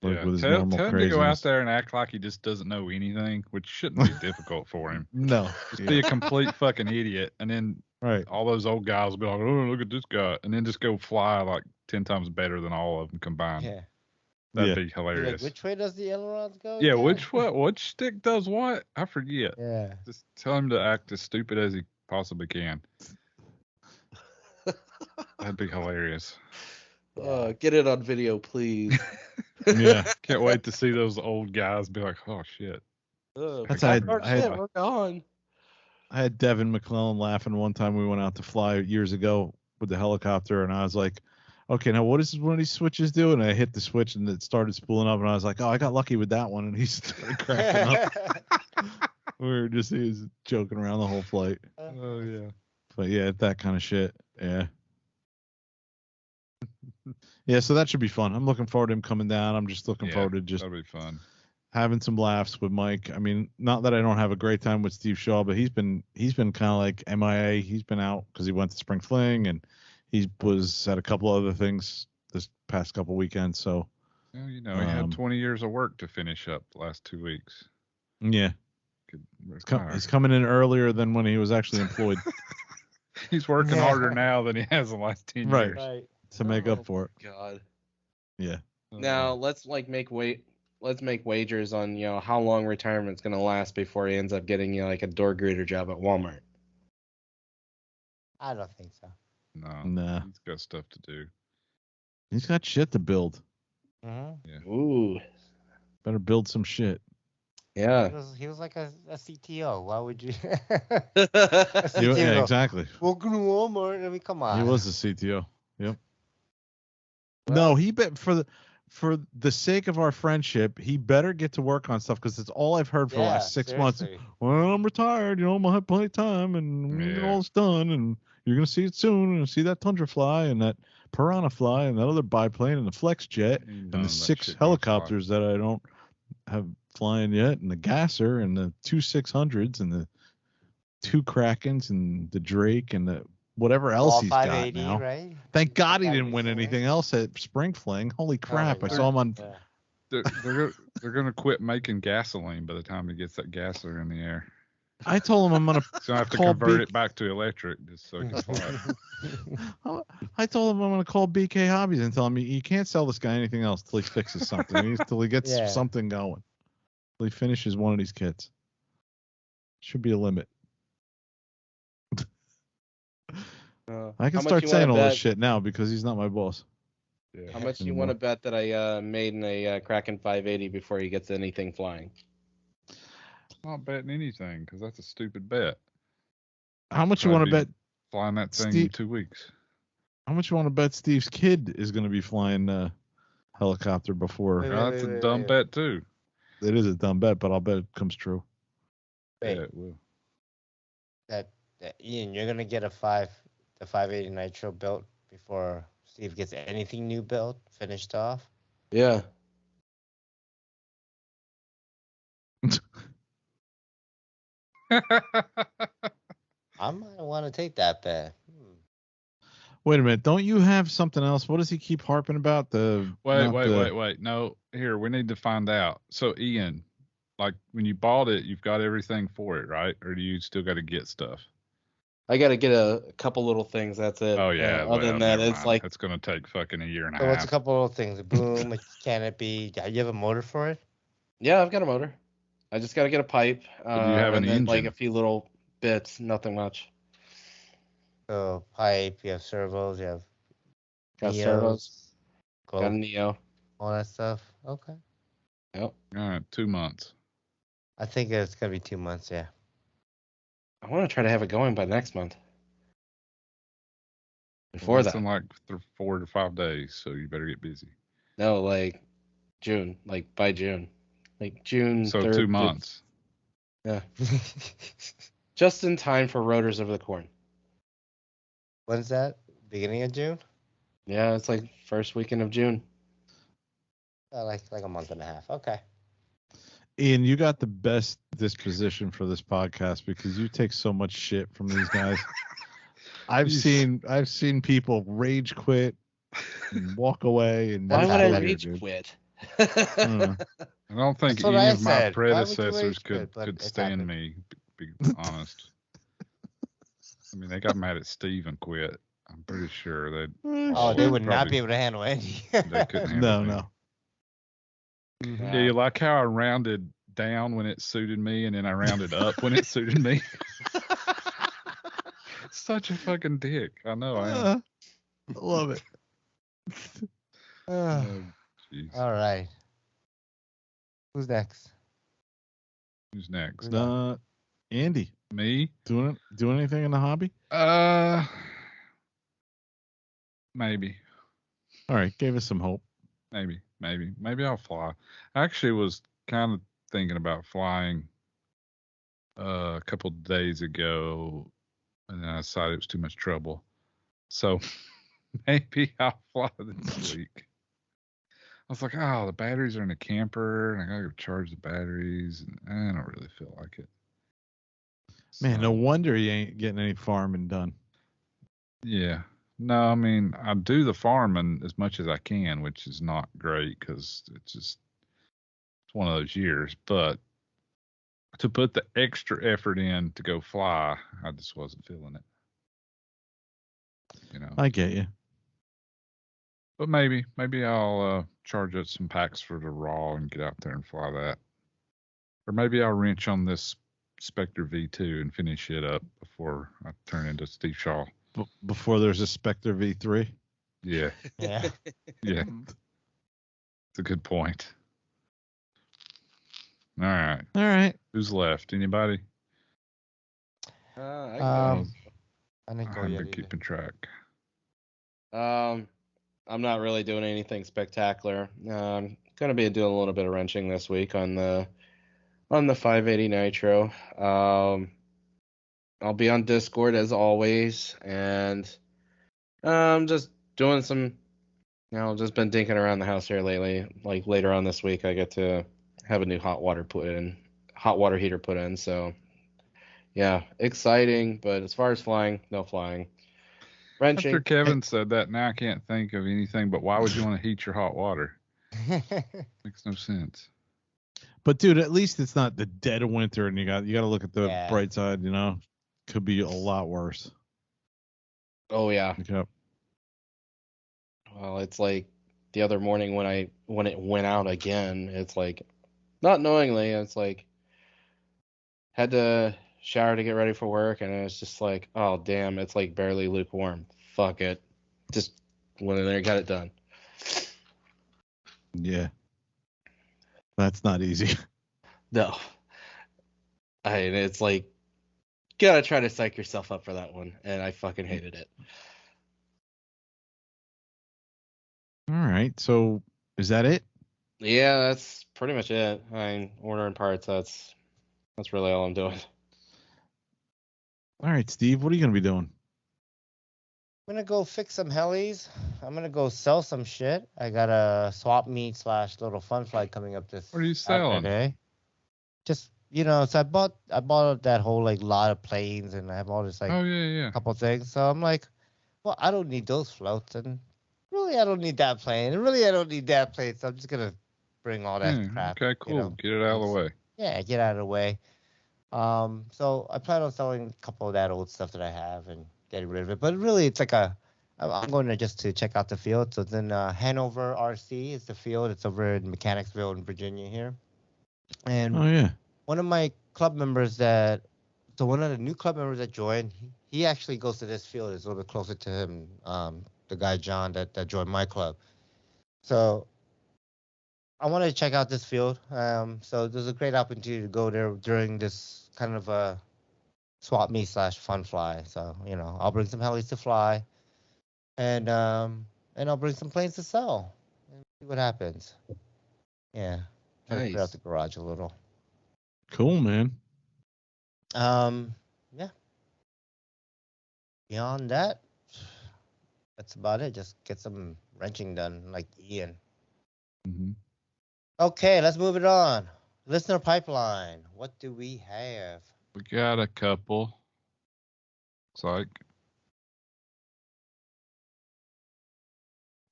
Like with his tell normal him craziness. to go out there and act like he just doesn't know anything, which shouldn't be difficult for him. No, just be a complete fucking idiot, and then all those old guys will be like, "Oh, look at this guy," and then just go fly like 10 times better than all of them combined. Yeah. That'd be hilarious. Like, which way does the ailerons go? Yeah, again? which stick does what? I forget. Yeah. Just tell him to act as stupid as he possibly can. That'd be hilarious. Get it on video, please. Yeah. Can't wait to see those old guys be like, "Oh shit." That's we're gone. I had Devin McClellan laughing one time we went out to fly years ago with the helicopter, and I was like, okay, now what does one of these switches do? And I hit the switch and it started spooling up, and I was like, oh, I got lucky with that one. And he started cracking up. He was joking around the whole flight. Oh, yeah. But yeah, that kind of shit. Yeah. Yeah, so that should be fun. I'm looking forward to him coming down. I'm just looking forward to just that'll be fun. Having some laughs with Mike. I mean, not that I don't have a great time with Steve Shaw, but he's been kind of like MIA. He's been out because he went to Spring Fling and he was at a couple other things this past couple weekends. So, well, he had 20 years of work to finish up the last 2 weeks. Yeah, he's coming in earlier than when he was actually employed. He's working harder now than he has the last 10 years. Right. To make up for it. God. Yeah. Now let's make wagers on how long retirement's gonna last before he ends up getting like a door greeter job at Walmart. I don't think so. Nah. He's got stuff to do. He's got shit to build. Mm-hmm. Yeah. Ooh. Better build some shit. Yeah. He was like a CTO. Why would you? Yeah, exactly. Welcome to Walmart. I mean, come on. He was a CTO. Yep. No, he for the sake of our friendship, he better get to work on stuff because it's all I've heard for the last 6 months. Well, I'm retired, I'm gonna have plenty of time, and get all this done, and you're gonna see it soon, and see that tundra fly, and that piranha fly, and that other biplane, and the flex jet, and the 6 helicopters that I don't have flying yet, and the gasser, and the 2 600s, and the 2 Krakens, and the Drake, and the whatever else he's got now. Right? Thank God he didn't win anything else at Spring Fling. Holy crap! I saw him on. They're gonna quit making gasoline by the time he gets that gasser in the air. I told him I'm gonna. So I have to convert it back to electric just so he can fly. I told him I'm gonna call BK Hobbies and tell him you can't sell this guy anything else till he fixes something. Till he gets something going. Till he finishes one of these kits. Should be a limit. I can start saying all this shit now because he's not my boss. Yeah. How much do you want to bet that I made in a Kraken 580 before he gets anything flying? I'm not betting anything because that's a stupid bet. How much you want to bet? Flying that thing in 2 weeks. How much you want to bet Steve's kid is going to be flying helicopter before? Wait, That's a dumb bet too. It is a dumb bet, but I'll bet it comes true. Wait. Yeah, it will. That Ian, you're gonna get the 580 Nitro built before Steve gets anything new built, finished off. Yeah. I might want to take that bet. Wait a minute. Don't you have something else? What does he keep harping about? Wait. No, here, we need to find out. So, Ian, like when you bought it, you've got everything for it, right? Or do you still got to get stuff? I got to get a couple little things. That's it. Oh, yeah. Other than that, it's like. It's going to take fucking a year and a So half. what's a couple of things? A boom, a canopy. Do you have a motor for it? Yeah, I've got a motor. I just got to get a pipe. Do you have an and then engine? like a few little bits, nothing much. So pipe, you have servos, you have Got Neos, servos, got a globe, Neo. all that stuff. Okay. Yep. All right, 2 months. I think it's gonna be 2 months. Yeah. I want to try to have it going by next month. Before Less that. than like 4 to 5 days, so you better get busy. No, like June. Like by June. Like June So 3rd. 2 months. Yeah. Just in time for Rotors Over the Corn. When's that? Beginning of June? Yeah, it's like first weekend of June. Like a month and a half. Okay. Ian, you got the best disposition for this podcast because you take so much shit from these guys. I've seen people rage quit and walk away and Why would I disappear, rage dude. quit? I don't think That's what any I of my said. Why would you predecessors rage could quit? But it's stand happened. me, be honest. I mean, they got mad at Steve and quit. I'm pretty sure they Oh, they would not probably- be able to handle Andy. they couldn't handle No, me. no. Yeah, you like how I rounded down when it suited me and then I rounded up when it suited me? Such a fucking dick. I know I am. I love it. Oh, jeez. All right. Who's next? Who's next? Andy, Me? doing anything in the hobby? Maybe. All right, gave us some hope. Maybe I'll fly. I actually was kind of thinking about flying a couple days ago, and then I decided it was too much trouble. So maybe I'll fly this week. I was like, oh, the batteries are in the camper, and I gotta go charge the batteries, and I don't really feel like it. Man, So, no wonder you ain't getting any farming done. Yeah. No, I mean, I do the farming as much as I can, which is not great because it's one of those years. But to put the extra effort in to go fly, I just wasn't feeling it. You know. I get you. But maybe I'll charge up some packs for the raw and get out there and fly that. Or maybe I'll wrench on this Spectre V2 and finish it up before I turn into Steve Shaw. Before there's a Spectre V3. Yeah. Yeah. Yeah. It's a good point. All right. Who's left? Anybody? I didn't I go haven't yet been either. keeping track. I'm not really doing anything spectacular. I'm gonna be doing a little bit of wrenching this week on the 580 Nitro. I'll be on Discord as always, and just doing some, just been dinking around the house here lately. Like later on this week, I get to have a new hot water heater put in. So yeah, exciting. But as far as flying, no flying. Wrenching. After Kevin said that, now I can't think of anything. But why would you want to heat your hot water? Makes no sense. But dude, at least it's not the dead of winter, and you got to look at the Yeah. bright side. Could be a lot worse. Oh yeah. Yep. Well, it's like the other morning when it went out again. It's like, not knowingly, it's like had to shower to get ready for work, and it's just like, oh damn, it's like barely lukewarm. Fuck it, just went in there and got it done. Yeah. That's not easy. No, it's like, gotta try to psych yourself up for that one, and I fucking hated it. All right. So is that it? Yeah, that's pretty much it. Ordering parts. That's really all I'm doing. All right, Steve. What are you gonna be doing? I'm gonna go fix some helis. I'm gonna go sell some shit. I got a swap meet / little fun flight coming up this What are you selling? Saturday. Just so I bought that whole like lot of planes, and I have all this like couple things. So I'm like, well, I don't need those floats, and really I don't need that plane, and really I don't need that plane. So I'm just gonna bring all that crap. Okay, cool. Get it out of the way. Yeah, get out of the way. So I plan on selling a couple of that old stuff that I have and getting rid of it. But really, it's like I'm going to just to check out the field. So then Hangover RC is the field. It's over in Mechanicsville in Virginia here. And one of my club members one of the new club members that joined, he actually goes to this field. It's a little bit closer to him. The guy John that joined my club. So I wanted to check out this field. So there's a great opportunity to go there during this kind of a swap meet / fun fly. So I'll bring some helis to fly, and I'll bring some planes to sell, and see what happens. Yeah, try to clear out the garage a little. Cool, man. Yeah. Beyond that, that's about it. Just get some wrenching done, like Ian. Mm-hmm. Okay, let's move it on. Listener pipeline. What do we have? We got a couple. Looks like.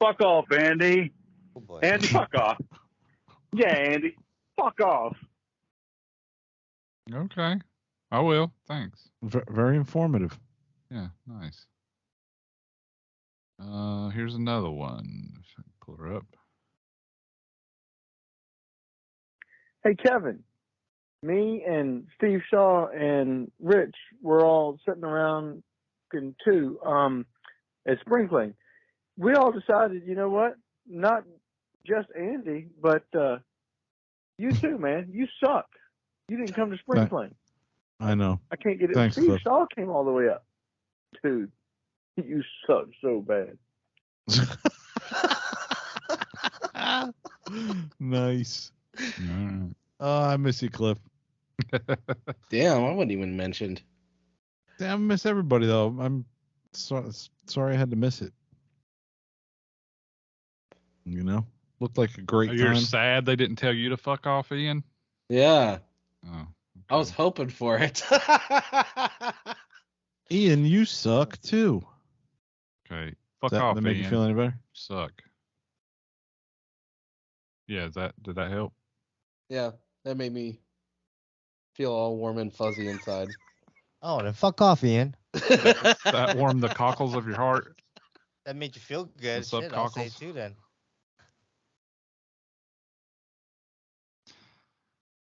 Fuck off, Andy. Oh boy. Andy, fuck off. Yeah, Andy, fuck off. Okay, I will. Thanks. Very informative. Yeah, nice. Here's another one. If I can pull her up. Hey, Kevin. Me and Steve Shaw and Rich were all sitting around too at Spring Fling. We all decided, you know what? Not just Andy, but you too, man. You suck. You didn't come to Spring Fling. I know. I can't get it. Thanks, Steve Cliff. Shaw came all the way up. Dude, you suck so bad. Nice. Oh, I miss you, Cliff. Damn, I wasn't even mentioned. Damn, I miss everybody though. I'm sorry I had to miss it. Looked like a great time. You're sad they didn't tell you to fuck off, Ian? Yeah. Oh, okay. I was hoping for it. Ian, you suck too. Okay. Fuck off, that make Ian. you feel any better? You suck. Yeah, did that help? Yeah, that made me feel all warm and fuzzy inside. Oh, then fuck off, Ian. That warmed the cockles of your heart. That made you feel good. What's up, Shit, I'll say cockles? too then.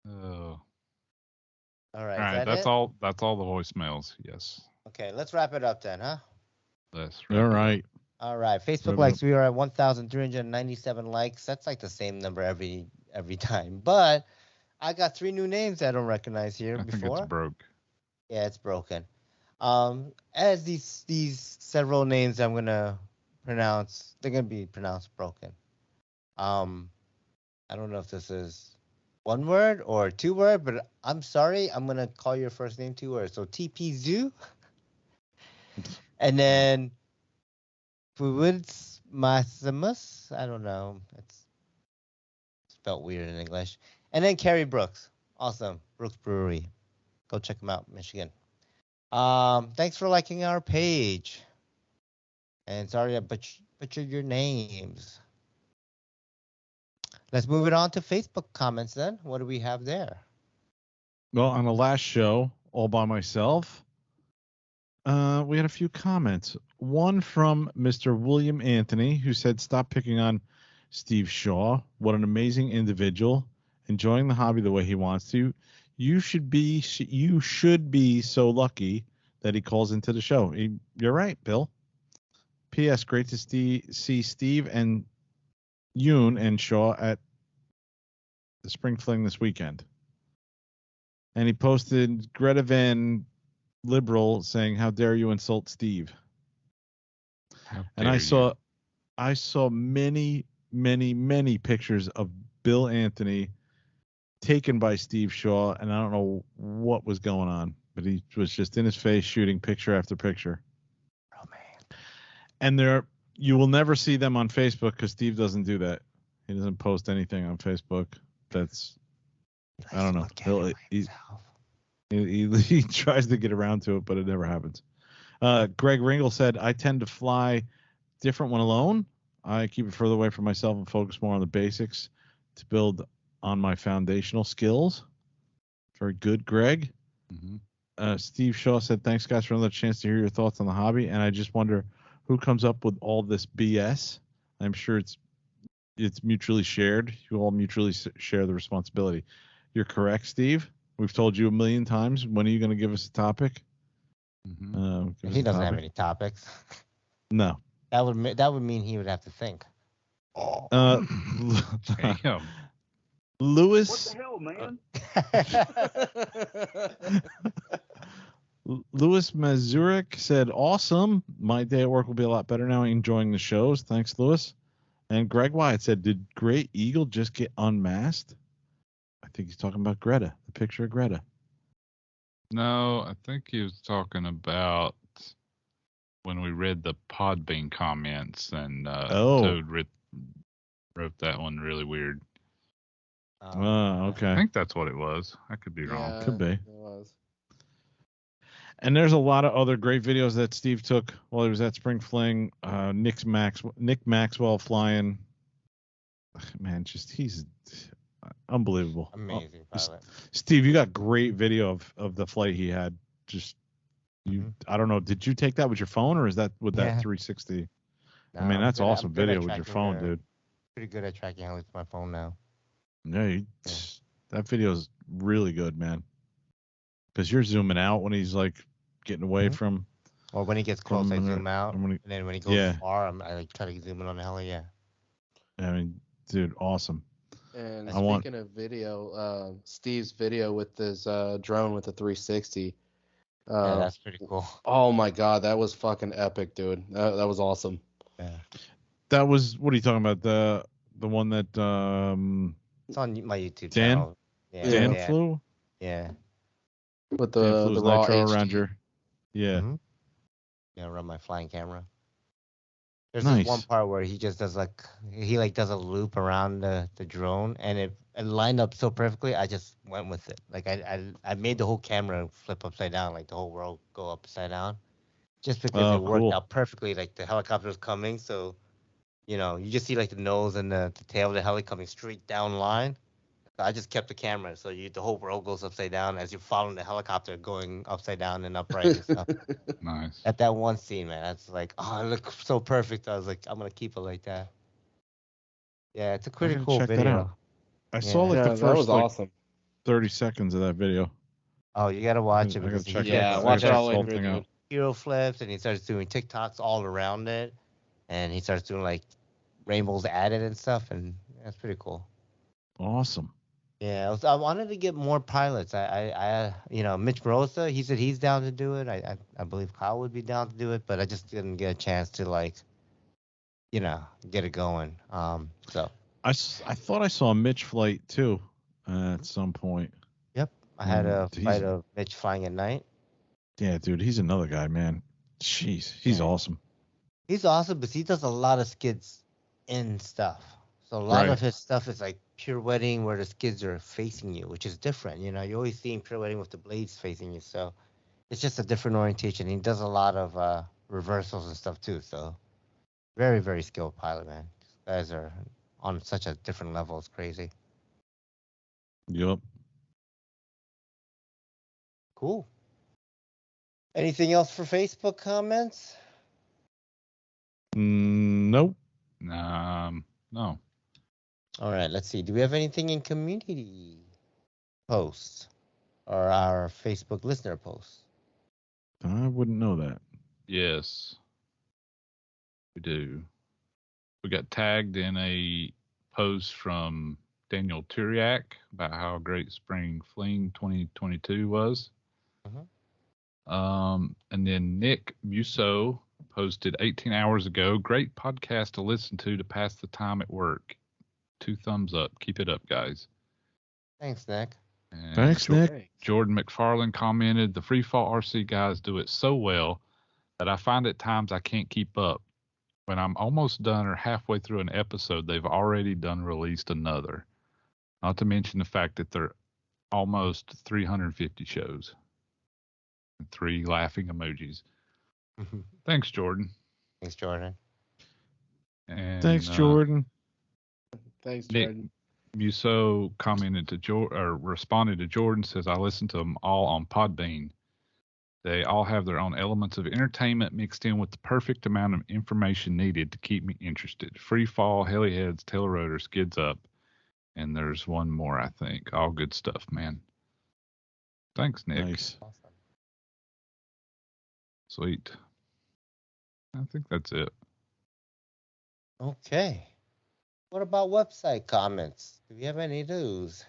Oh. All right. All right, that's all the voicemails. Yes. Okay, let's wrap it up then, huh? All right. All right. Facebook likes, we are at 1,397 likes. That's like the same number every time. But I got 3 new names I don't recognize here before. I think it's broke. Yeah, it's broken. As these several names I'm gonna pronounce, they're gonna be pronounced broken. I don't know if this is 1 word or 2 word, but I'm sorry. I'm gonna call your first name 2 words. So TP Zoo, and then Fluids Maximus. I don't know. It's spelled weird in English. And then Carrie Brooks. Awesome. Brooks Brewery. Go check them out, Michigan. Thanks for liking our page. And sorry I butchered your names. Let's move it on to Facebook comments then. What do we have there? Well, on the last show, all by myself, we had a few comments. One from Mr. William Anthony, who said, "Stop picking on Steve Shaw. What an amazing individual, enjoying the hobby the way he wants to. You should be so lucky that he calls into the show." You're right, Bill. P.S. Great to see Steve and Yoon and Shaw at the Spring Fling this weekend. And he posted Greta Van Liberal saying, "How dare you insult Steve?" And I saw I saw many, many, many pictures of Bill Anthony taken by Steve Shaw, and I don't know what was going on, but he was just in his face shooting picture after picture. Oh man! And you will never see them on Facebook because Steve doesn't do that. He doesn't post anything on Facebook. That's I don't know. He tries to get around to it, but it never happens. Greg Ringel said, I tend to fly different when alone. I keep it further away from myself and focus more on the basics to build on my foundational skills. Very good, Greg. Mm-hmm. Steve Shaw said, thanks, guys, for another chance to hear your thoughts on the hobby. And I just wonder who comes up with all this BS. I'm sure it's mutually shared. You all mutually share the responsibility. You're correct, Steve. We've told you a million times. When are you going to give us a topip? Mm-hmm. He doesn't have any topics. No. That would mean he would have to think. Damn. Lewis. What the hell, man? Lewis Mazurek said, awesome. My day at work will be a lot better now. Enjoying the shows. Thanks, Lewis. And Greg Wyatt said, did Great Eagle just get unmasked? I think he's talking about Greta, the picture of Greta. No, I think he was talking about when we read the Podbean comments, and Toad wrote that one really weird. Okay. I think that's what it was. I could be wrong. Could be. It was. And there's a lot of other great videos that Steve took while he was at Spring Fling. Nick Maxwell flying. Man, he's unbelievable. Amazing pilot. Steve, you got great video of the flight he had. I don't know. Did you take that with your phone, or is that with that 360? No, I mean, that's awesome video with your phone, dude. Pretty good at tracking out with my phone now. Yeah, that video is really good, man. Because you're zooming out when he's like getting away from. Or when he gets close, I zoom out, and then when he goes far, I like try to zoom in on the heli. Yeah. I mean, dude, awesome. And speaking of video, Steve's video with his drone with the 360. Yeah, that's pretty cool. Oh my god, that was fucking epic, dude. That was awesome. Yeah. That was, what are you talking about? The one that it's on my YouTube channel. Dan flew? Yeah. With the raw nitro HD. around your. Yeah. Mm-hmm. Yeah, around my flying camera. There's Nice. this one part where he just does does a loop around the drone, and it lined up so perfectly. I just went with it. Like I made the whole camera flip upside down, like the whole world go upside down, just because it worked out perfectly. Like the helicopter was coming, so you just see like the nose and the tail of the heli coming straight down line. I just kept the camera, so the whole world goes upside down as you're following the helicopter going upside down and upright and stuff. Nice. At that one scene, man, that's like, it looked so perfect. I was like, I'm gonna keep it like that. Yeah, it's a pretty cool check video. that out. I saw the first that was awesome. 30 seconds of that video. Oh, you gotta watch it because watch it all the way through, dude. Hero flips, and he starts doing TikToks all around it, and he starts doing like rainbows added and stuff, and that's pretty cool. Awesome. Yeah, I wanted to get more pilots. I Mitch Morosa, he said he's down to do it. I believe Kyle would be down to do it, but I just didn't get a chance to get it going. So I thought I saw a Mitch flight too at some point. Yep, I had a flight of Mitch flying at night. Yeah, dude, he's another guy, man. Jeez, he's awesome. He's awesome, but he does a lot of skids in stuff. So a lot of his stuff is like pirouetting where the skids are facing you, which is different. You're always seeing pirouetting with the blades facing you. So it's just a different orientation. He does a lot of reversals and stuff too. So very, very skilled pilot, man. These guys are on such a different level. It's crazy. Yep. Cool. Anything else for Facebook comments? Nope. No. All right, let's see. Do we have anything in community posts or our Facebook listener posts? I wouldn't know that. Yes, we do. We got tagged in a post from Daniel Turiak about how great Spring Fling 2022 was. Mhm. And then Nick Musso posted 18 hours ago. Great podcast to listen to pass the time at work. 2 thumbs up. Keep it up, guys. Thanks, Nick. And Thanks, Nick. Jordan McFarland commented, the Freefall RC guys do it so well that I find at times I can't keep up. When I'm almost done or halfway through an episode, they've already released another. Not to mention the fact that they're almost 350 shows. And 3 laughing emojis. Thanks, Jordan. Thanks, Jordan. And, Thanks, Jordan. Thanks, Nick Jordan. Musso commented to responded to Jordan, says, I listened to them all on Podbean. They all have their own elements of entertainment mixed in with the perfect amount of information needed to keep me interested. Free fall, heliheads, tail rotor, skids up. And there's one more, I think. All good stuff, man. Thanks, Nick. Nice. Awesome. Sweet. I think that's it. Okay. What about website comments? Do we have any news?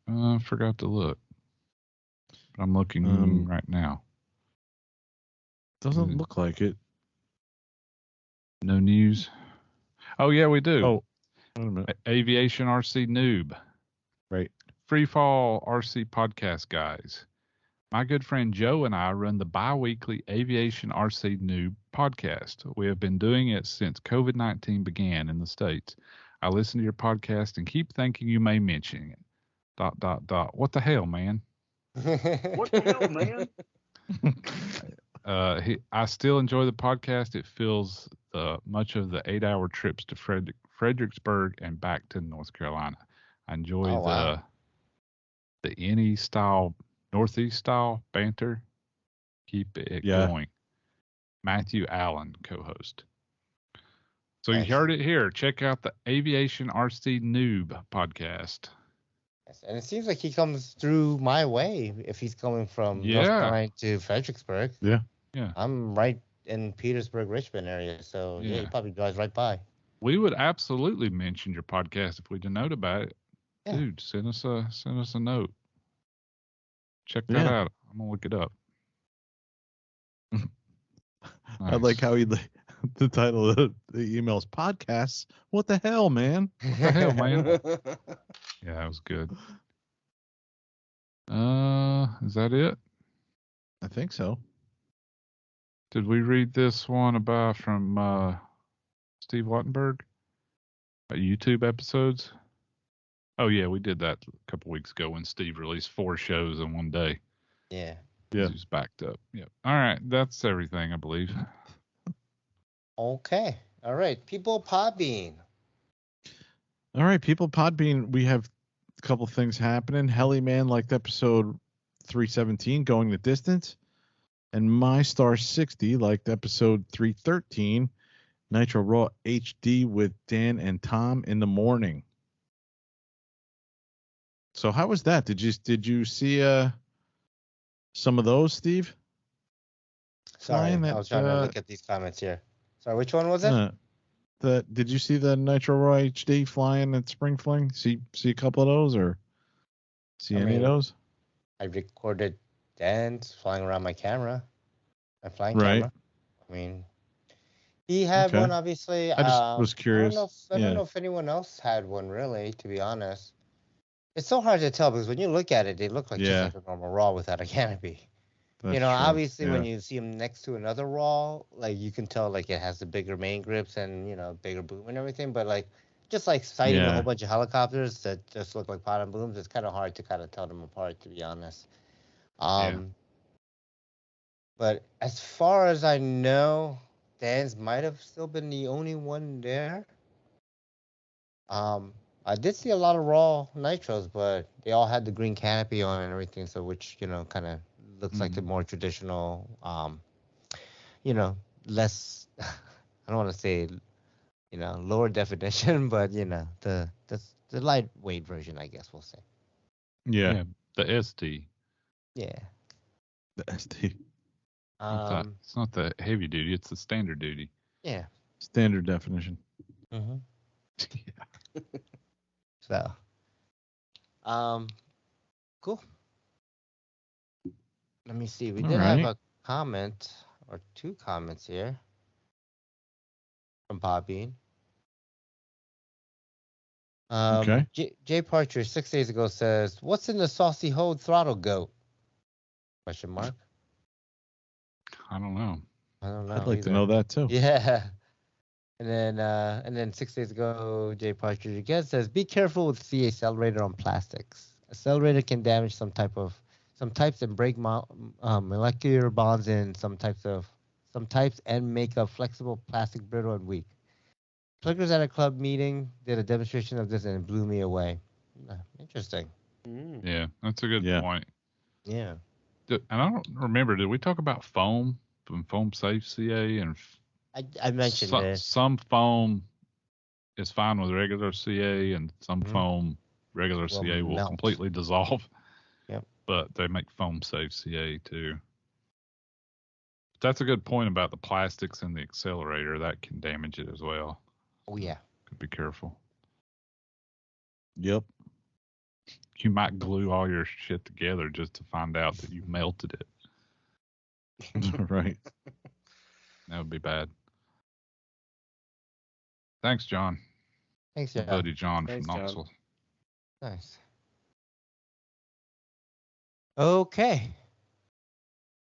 I forgot to look. But I'm looking right now. Doesn't look like it. No news. Oh, yeah, we do. Oh, wait a minute. Aviation RC Noob. Right. Free Fall RC Podcast guys. My good friend Joe and I run the bi-weekly Aviation RC Noob podcast. We have been doing it since COVID-19 began in the States. I listen to your podcast and keep thinking you may mention it. ... What the hell, man? What the hell, man? I still enjoy the podcast. It fills much of the 8-hour trips to Fredericksburg and back to North Carolina. I enjoy the NE style, Northeast style banter. Keep it going. Matthew Allen, co-host. So Nice. you heard it here. Check out the Aviation RC Noob podcast. Yes, and it seems like he comes through my way if he's coming from North Carolina to Fredericksburg. Yeah. I'm right in Petersburg, Richmond area, so he probably drives right by. We would absolutely mention your podcast if we didn't know about it. Yeah. Dude, send us a note. Check that out. I'm gonna look it up. Nice. Nice. I like how the title of the email is podcasts. What the hell, man? What the hell, man? Yeah, that was good. Is that it? I think so. Did we read this one from Steve Wattenberg? YouTube episodes? Oh yeah, we did that a couple weeks ago when Steve released 4 shows in one day. Yeah. Yeah. He was backed up. Yep. All right, that's everything, I believe. Okay. All right. People Podbean. All right, people. Podbean, we have a couple things happening. Heliman liked episode 317, Going the Distance. And My Star 60 liked episode 313, Nitro Raw HD with Dan and Tom in the morning. So how was that? Did you see some of those, Steve? Sorry, Flying I was trying to look at these comments here. Sorry, which one was it? Did you see the Nitro Raw HD flying at Spring Fling? See a couple of those, or see any of those? I recorded Dan's flying around my camera, my flying Right. camera. I mean, he had one, obviously. I just was curious. I don't know if anyone else had one, really, to be honest. It's so hard to tell because when you look at it, they look like just like a normal Raw without a canopy. That's true. Obviously, yeah. when you see them next to another Raw, like you can tell, like it has the bigger main grips and bigger boom and everything. But like, just like sighting a whole bunch of helicopters that just look like bottom booms, it's kind of hard to kind of tell them apart, to be honest. But as far as I know, Dan's might have still been the only one there. I did see a lot of Raw Nitros, but they all had the green canopy on and everything, so which kind of looks like the more traditional, less. I don't want to say, lower definition, but the lightweight version, I guess we'll say. Yeah, the ST. Yeah. The ST. It's not the heavy duty; it's the standard duty. Yeah. Standard definition. Mm-hmm. Yeah. So, cool. Let me see. We did have a comment or 2 comments here from Bobby. Okay. Jay Partridge 6 days ago says, "What's in the saucy hold throttle goat?" Question mark. I don't know. I don't know. I'd like to either. know that too. Yeah. And then 6 days ago, Jay Partridge again says, "Be careful with the accelerator on plastics. Accelerator can damage some types and break molecular bonds in some types and make a flexible plastic brittle and weak. Pluggers at a club meeting did a demonstration of this and it blew me away." Interesting. Yeah, that's a good point. Yeah. And I don't remember, did we talk about foam and foam safe CA? And I mentioned this. Some foam is fine with regular CA, and some foam regular CA will completely dissolve. Yep. But they make foam safe CA too. But that's a good point about the plastics in the accelerator. That can damage it as well. Oh yeah. Could be careful. Yep. You might glue all your shit together just to find out that you melted it. Right. That would be bad. Thanks, John. Thanks, John. Buddy John Thanks, from John. Knoxville. Nice. Okay.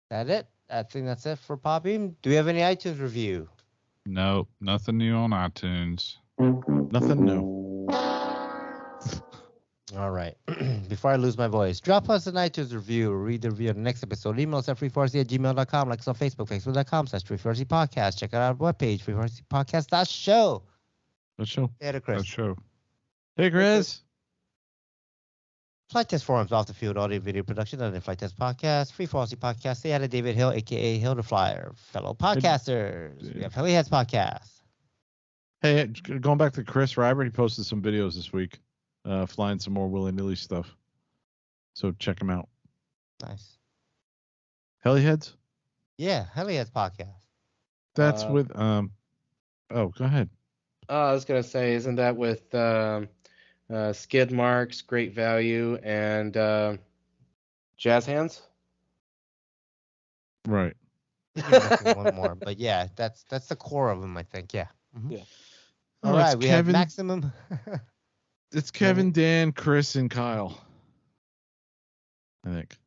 That it? I think that's it for Poppy. Do we have any iTunes review? No, nothing new on iTunes. Nothing new. All right. Before I lose my voice, drop us an iTunes review or read the review of the next episode. Email us at free4rc@gmail.com. Like us on Facebook, facebook.com/free4rc podcast. Check out our webpage, free4rcpodcast.show. Let's show. Hey, Chris. That show. Hey, Chris. Flight Test Forums, off the field audio video production on the Flight Test Podcast, Free Falsy Podcast. Say hi to David Hill, aka Hill the Flyer, fellow podcasters. We have Heliheads Podcast. Hey, going back to Chris Ryber, he posted some videos this week, flying some more willy-nilly stuff. So check him out. Nice. Heliheads? Yeah, Heliheads Podcast. That's with oh, go ahead. I was gonna say, isn't that with skid marks, great value, and jazz hands? Right. One more, but yeah, that's the core of them, I think. Yeah. Mm-hmm. Yeah. All right, we have Maximum. It's Kevin, Dan, Chris, and Kyle. I think.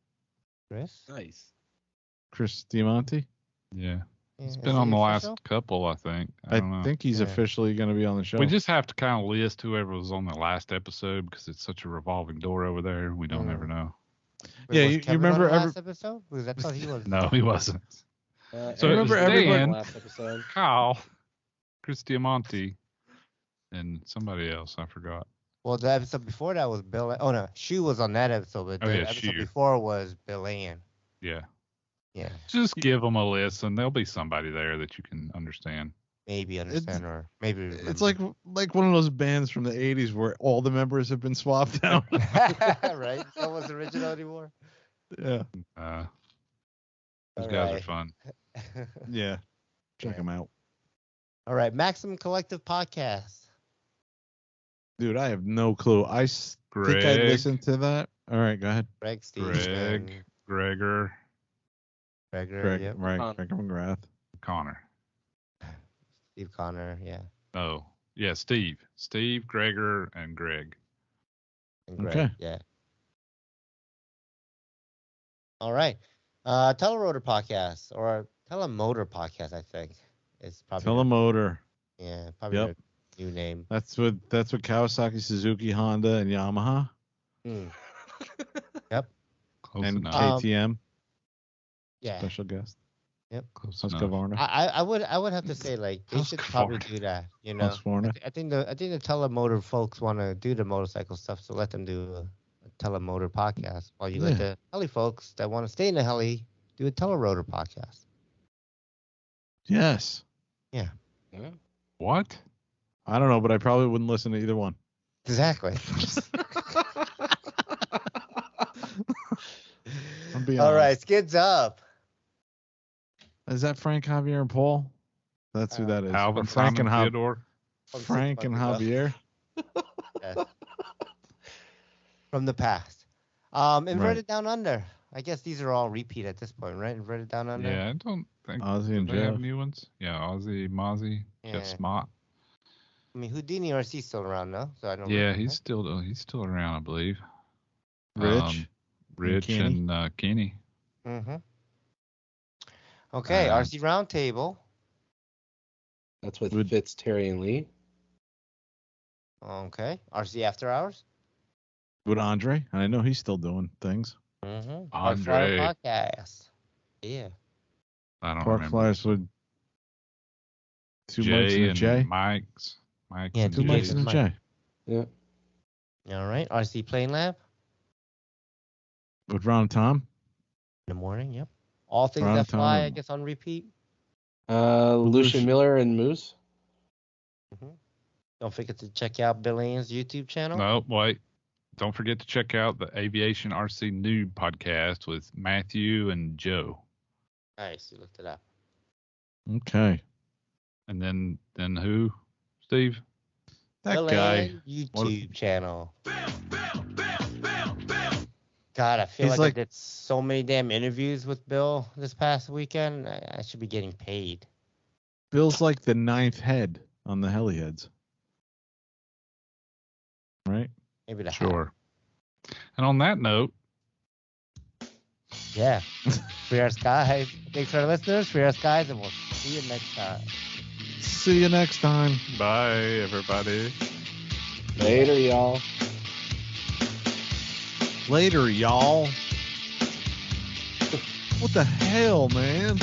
Chris. Nice. Chris Diamante. Yeah. Yeah, He's been on the last couple, I think. I don't know. think he's officially going to be on the show. We just have to kind of list whoever was on the last episode because it's such a revolving door over there. We don't ever know. Wait, yeah, was you Kevin remember on the last episode? Because I thought he was. No, he wasn't. So remember everybody last episode. Kyle, Chris Diamante, and somebody else. I forgot. Well, the episode before that was Bill. Oh no, Shu was on that episode, but the episode Shu. before was Bill Ann. Yeah. Yeah. Just give them a list, and there'll be somebody there that you can understand. Maybe understand or maybe remember. It's like one of those bands from the 80s where all the members have been swapped out. Right? That was original anymore. Yeah. Those guys are fun. Yeah. Check them out. All right, Maximum Collective Podcast. Dude, I have no clue. I think I listened to that. All right, go ahead. Greg, Steve, Gregor. Greg, yep. Right, Greg McGrath. Connor. Steve Connor, yeah. Oh, yeah, Steve. Steve, Gregor, and Greg. And Greg, okay. Yeah. All right. Telerotor Podcast or Telemotor Podcast, I think. It's probably Telemotor. Probably a new name. That's with Kawasaki, Suzuki, Honda, and Yamaha. Yep. Close and enough. KTM. Yeah. Special guest. Yep. Husqvarna. I would have to say like they should probably do that. You know. I think the Telemotor folks want to do the motorcycle stuff, so let them do a Telemotor podcast. While you let the heli folks that want to stay in the heli do a Telerotor podcast. Yes. Yeah. What? I don't know, but I probably wouldn't listen to either one. Exactly. All right, Skids Up. Is that Frank, Javier, and Paul? That's who that is. Alvin, Frank Simon, and Theodore. Frank and Javier. Yes. From the past. Inverted Down Under. I guess these are all repeat at this point, right? Read it down under. Yeah, I don't think Ozzy and they have Jeff. new ones. Yeah, Ozzy, Mozzie, Jeff Yeah. Smott. I mean, Houdini RC still around, no? So I don't. Yeah, remember. he's still around, I believe. Rich. Rich Kenny. and Kenny. Mm-hmm. Okay, RC Roundtable. That's with Would- Fitz, Terry, and Lee. Okay, RC After Hours. With Andre. I know he's still doing things. Mm-hmm. Andre. Podcast. Yeah. I don't Park remember. Flyers with two Jay Mikes and a and J. Mike's. Mike Yeah, and Two Jay Mikes and and a Mike. J. Yeah. All right, RC Plane Lab With Ron and Tom. in the morning. Yep. All things Ron that fly, I Tom. guess, on repeat. Lucian Miller and Moose. Don't forget to check out Bill Ian's YouTube channel. No, wait. Don't forget to check out the Aviation RC Noob podcast with Matthew and Joe. Nice, you looked it up. Okay. And then who, Steve? That Bill guy. Ian YouTube channel. God, I feel He's like like- I did so many damn interviews with Bill this past weekend. I should be getting paid. Bill's like the ninth head on the Heliheads. Right? Maybe the Sure. And on that note, Yeah. Free our skies. Thanks for our listeners. Free our skies, and we'll see you next time. See you next time. bye, everybody. Later, y'all. Later, y'all. What the hell, man?